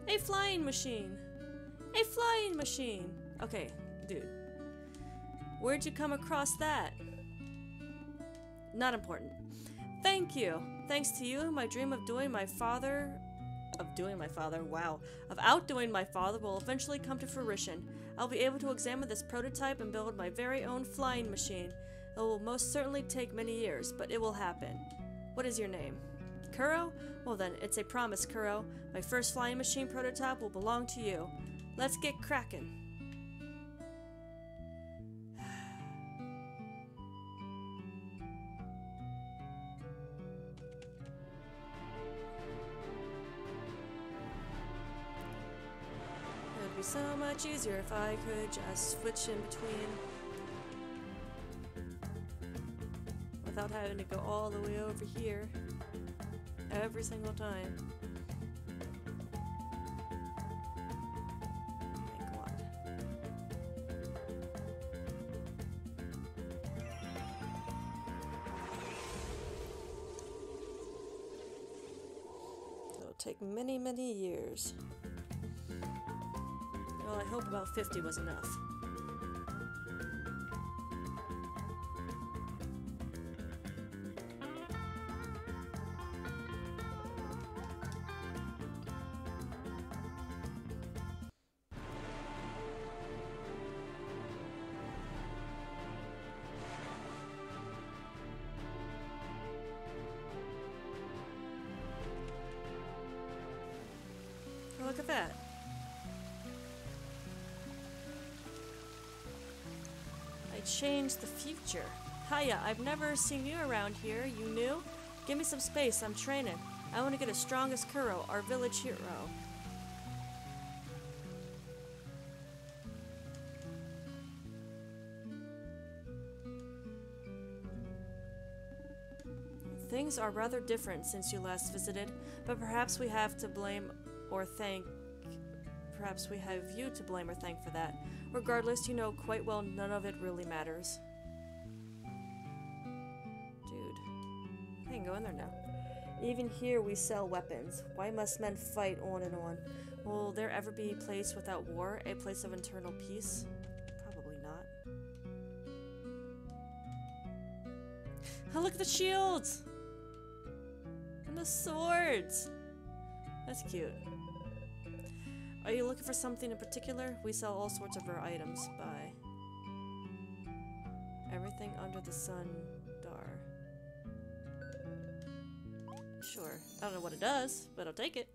A flying machine! A flying machine! Okay, dude. Where'd you come across that? Not important. Thank you! Thanks to you, my dream of outdoing my father will eventually come to fruition. I'll be able to examine this prototype and build my very own flying machine. It will most certainly take many years, but it will happen. What is your name? Kuro? Well then, it's a promise, Kuro. My first flying machine prototype will belong to you. Let's get cracking. It would be so much easier if I could just switch in between without having to go all the way over here every single time. My God. It'll take many, many years. Well, I hope about 50 was enough. Look at that. change the future. Hiya, I've never seen you around here. You new? Give me some space, I'm training. I want to get as strong as Kuro, our village hero. Things are rather different since you last visited, but perhaps we have to blame or thank. Perhaps we have you to blame or thank for that. Regardless, you know quite well none of it really matters. Dude, I can go in there now. Even here we sell weapons. Why must men fight on and on? Will there ever be a place without war? A place of eternal peace? Probably not. Oh, look at the shields! And the swords! That's cute. Are you looking for something in particular? We sell all sorts of rare items. Buy. Everything under the sun. Dar. Sure. I don't know what it does, but I'll take it.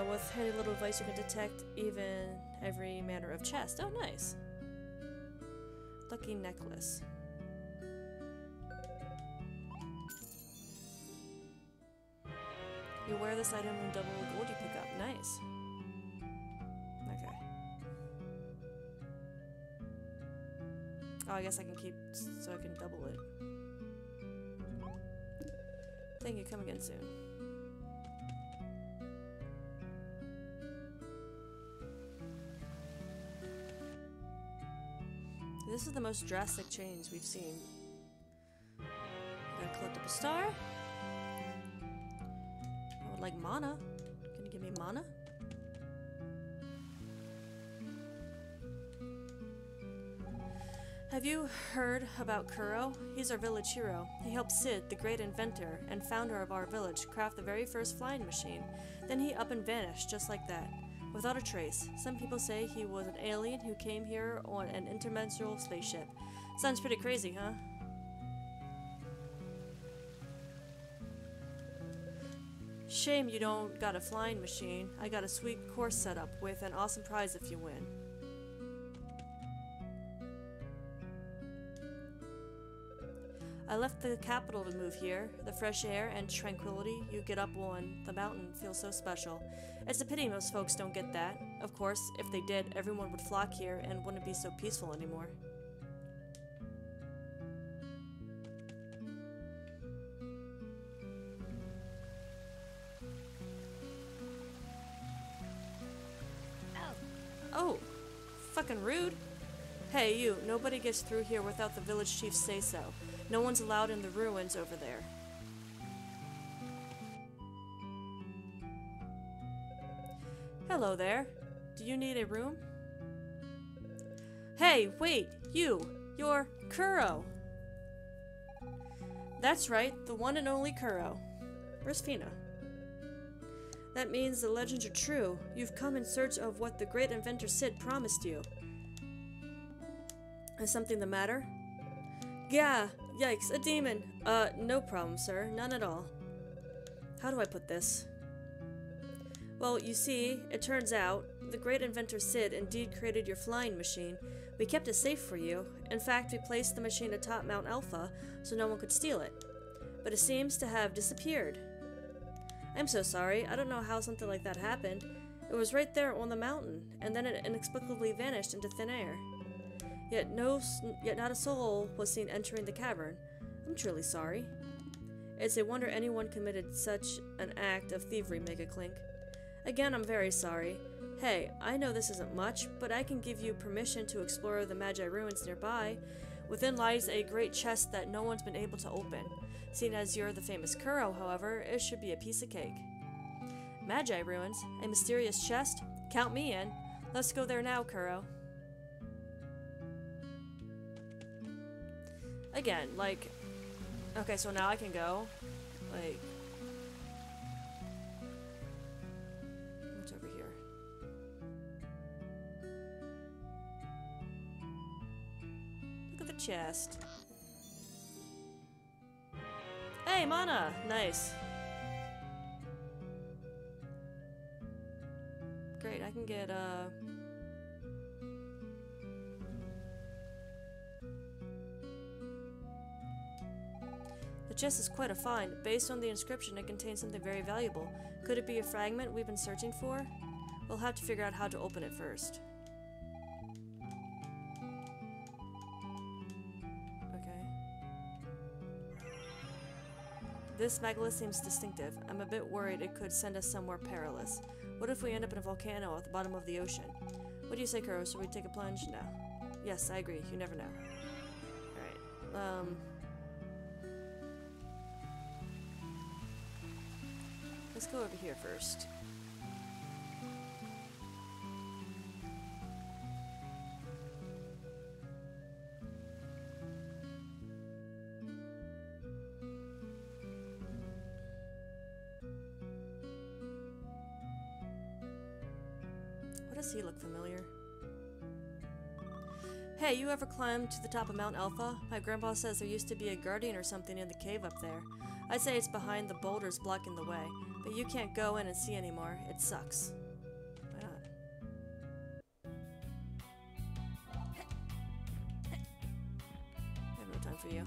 With handy little device you can detect even every manner of chest. Oh, nice. Lucky necklace. You wear this item and double the gold you pick up. Nice. Okay. Oh, I guess I can keep so I can double it. Thank you. Come again soon. This is the most drastic change we've seen. Gotta collect up a star. I would like mana. Can you give me mana? Have you heard about Kuro? He's our village hero. He helped Sid, the great inventor and founder of our village, craft the very first flying machine. Then he up and vanished, just like that, without a trace. Some people say he was an alien who came here on an interdimensional spaceship. Sounds pretty crazy, huh? Shame you don't got a flying machine. I got a sweet course set up with an awesome prize if you win. I left the capital to move here. The fresh air and tranquility you get up on the mountain feels so special. It's a pity most folks don't get that. Of course, if they did, everyone would flock here and wouldn't be so peaceful anymore. Oh, fucking rude. Hey, you, nobody gets through here without the village chief's say-so. No one's allowed in the ruins over there. Hello there. Do you need a room? Hey, wait, you're Kuro. That's right, the one and only Kuro. Where's Fina? That means the legends are true. You've come in search of what the great inventor Sid promised you. Is something the matter? Yeah, yikes, a demon. No problem, sir. None at all. How do I put this? Well, you see, it turns out, the great inventor Sid indeed created your flying machine. We kept it safe for you. In fact, we placed the machine atop Mount Alpha so no one could steal it. But it seems to have disappeared. I'm so sorry. I don't know how something like that happened. It was right there on the mountain, and then it inexplicably vanished into thin air. Yet not a soul was seen entering the cavern. I'm truly sorry. It's a wonder anyone committed such an act of thievery, Magikey. Again, I'm very sorry. Hey, I know this isn't much, but I can give you permission to explore the Magi ruins nearby. Within lies a great chest that no one's been able to open. Seeing as you're the famous Kuro, however, it should be a piece of cake. Magi ruins? A mysterious chest? Count me in. Let's go there now, Kuro. Again, like... Okay, so now I can go. Like... What's over here? Look at the chest. Hey, mana! Nice. Great, I can get, chest is quite a find. Based on the inscription, it contains something very valuable. Could it be a fragment we've been searching for? We'll have to figure out how to open it first. Okay. This megalith seems distinctive. I'm a bit worried it could send us somewhere perilous. What if we end up in a volcano at the bottom of the ocean? What do you say, Kuro? Should we take a plunge? No. Yes, I agree. You never know. Alright. Let's go over here first. Why does he look familiar? Hey, you ever climbed to the top of Mount Alpha? My grandpa says there used to be a guardian or something in the cave up there. I'd say it's behind the boulders blocking the way, but you can't go in and see anymore. It sucks. Why not? I have no time for you.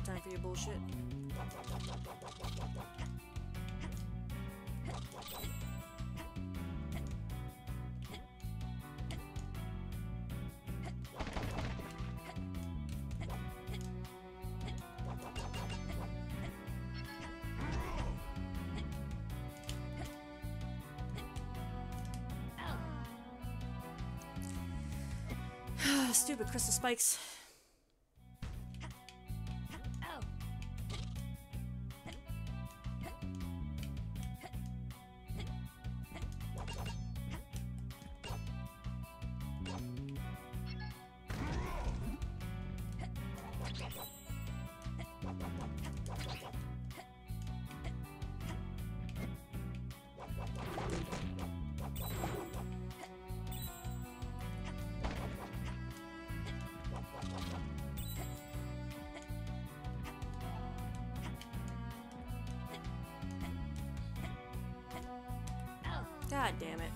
Time for your bullshit. Stupid crystal spikes. God damn it.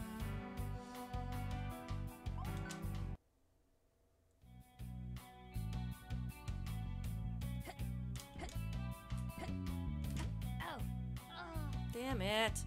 Damn it.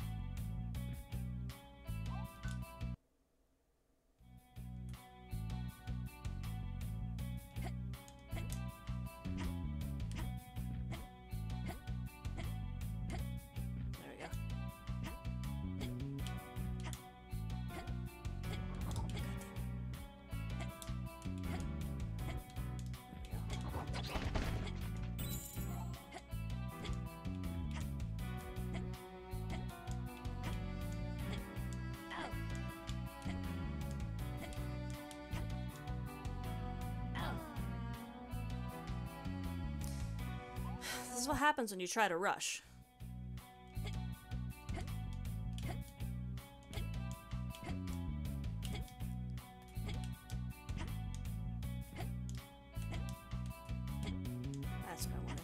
This is what happens when you try to rush. That's what I wanted.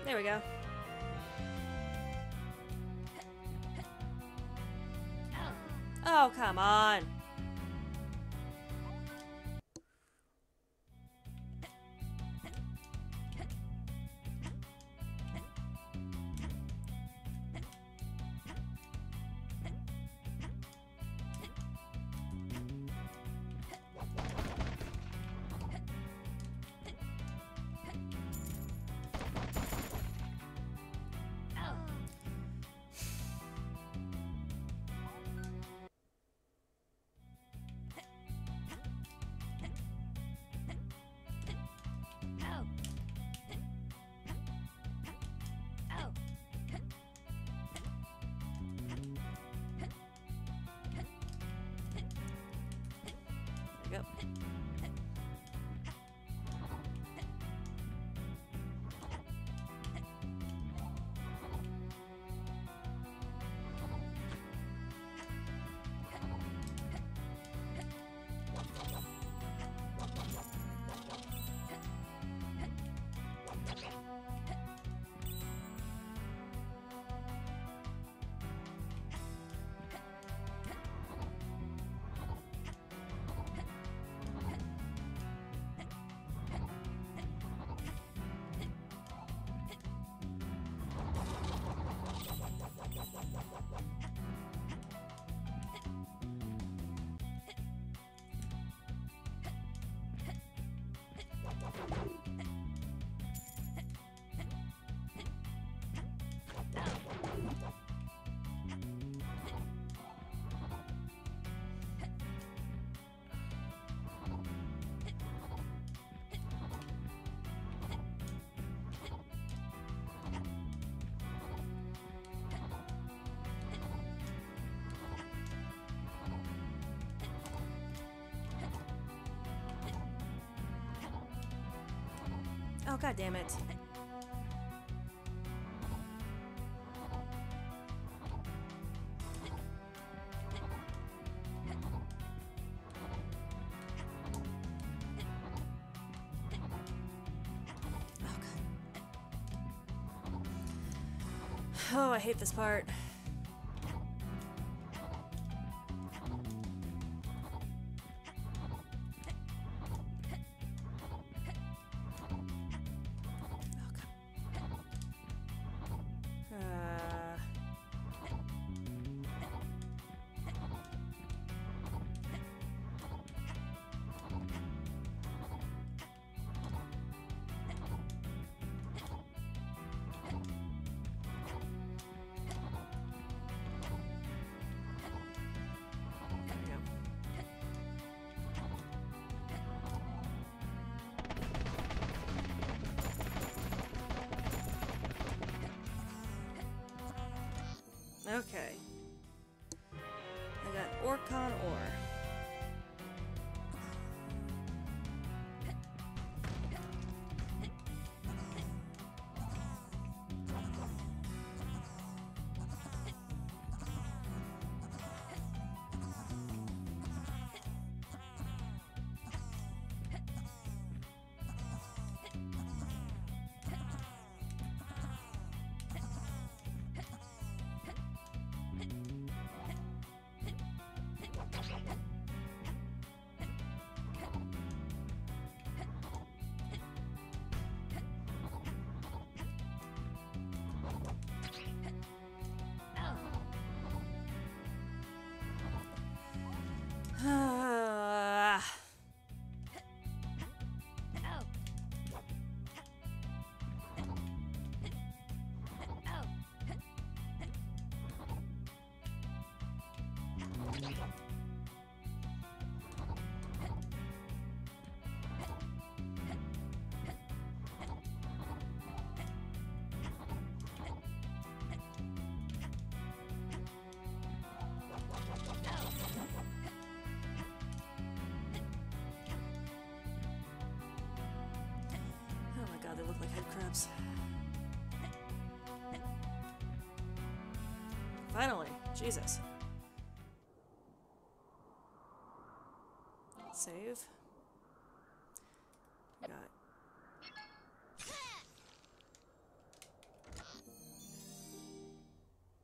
There we go. Oh, come on. Oh, god damn it. Oh, I hate this part. Okay. I got Orcon ore. They look like head crabs. Finally, Jesus. Save. Got.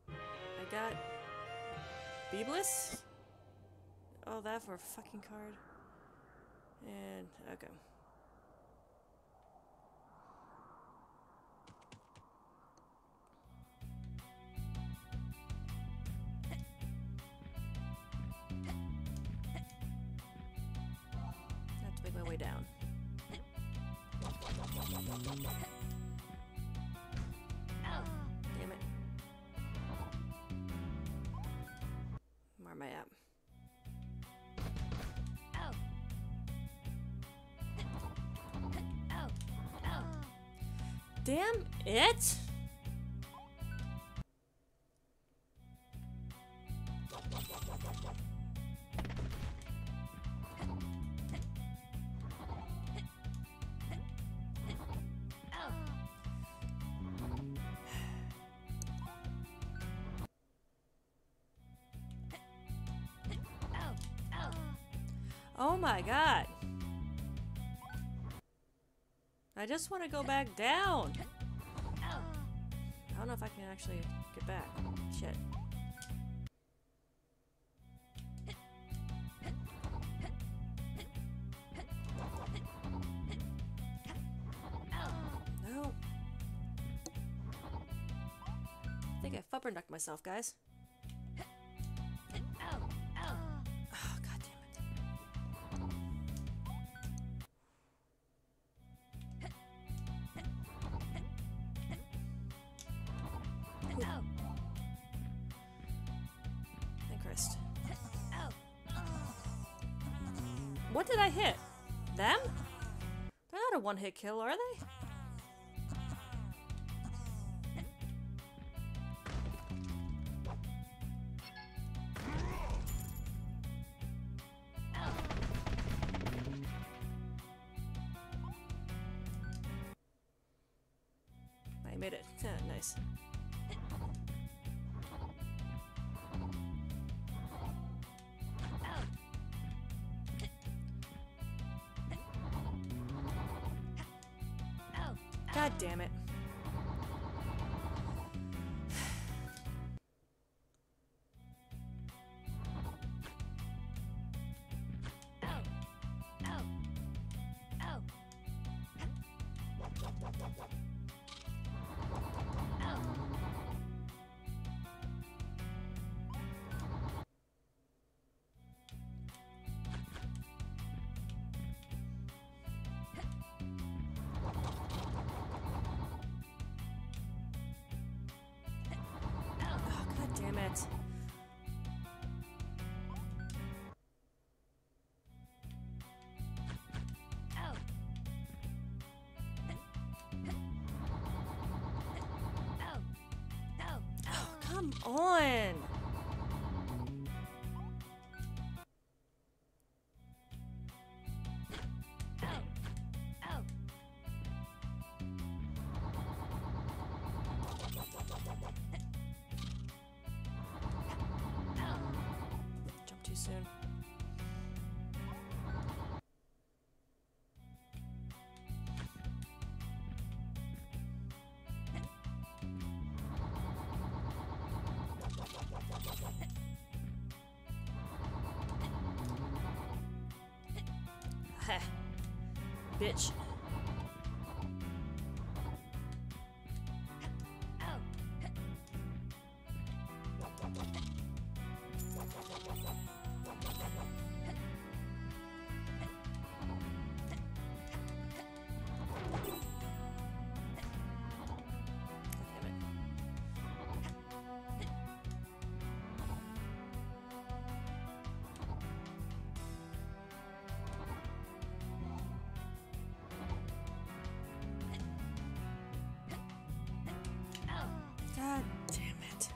I got Beebliss? Oh, that for a fucking card. And okay. My way down. Damn it. Where am I at? Damn it! Oh my god. I just want to go back down. I don't know if I can actually get back. Shit. No. I think I flubbernucked myself, guys. Oh, god damn it. Thank Christ. What did I hit? Them? They're not a one-hit kill, are they? I made it. Nice. God damn it. Damn it. Oh, come on. Soon. Heh. Bitch. God damn it.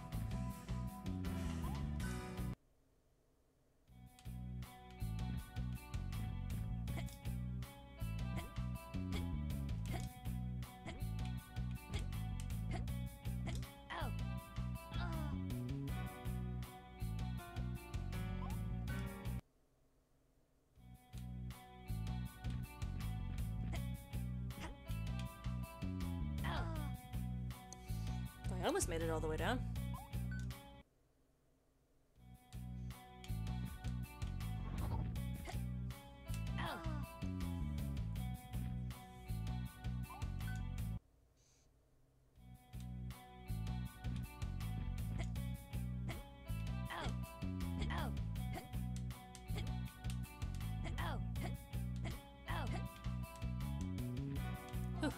I almost made it all the way down. Whew.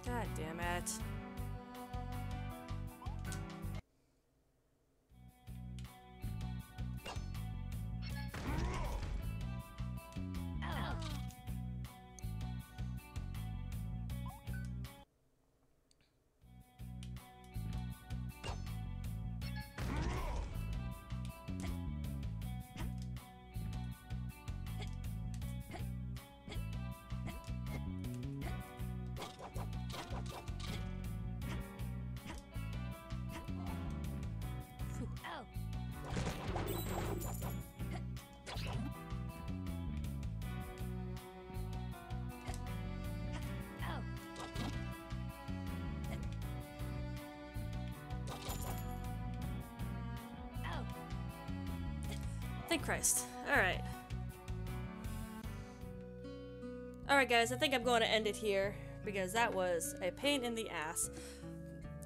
God damn it. Thank Christ. Alright. Alright guys, I think I'm going to end it here because that was a pain in the ass.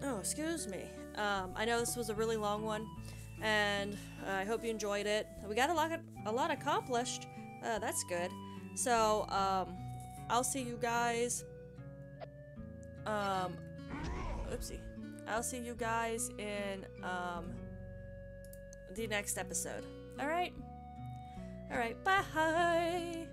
Oh, excuse me. I know this was a really long one, and I hope you enjoyed it. We got a lot accomplished. That's good. So, I'll see you guys. Oopsie. I'll see you guys in the next episode. Alright? Alright, bye!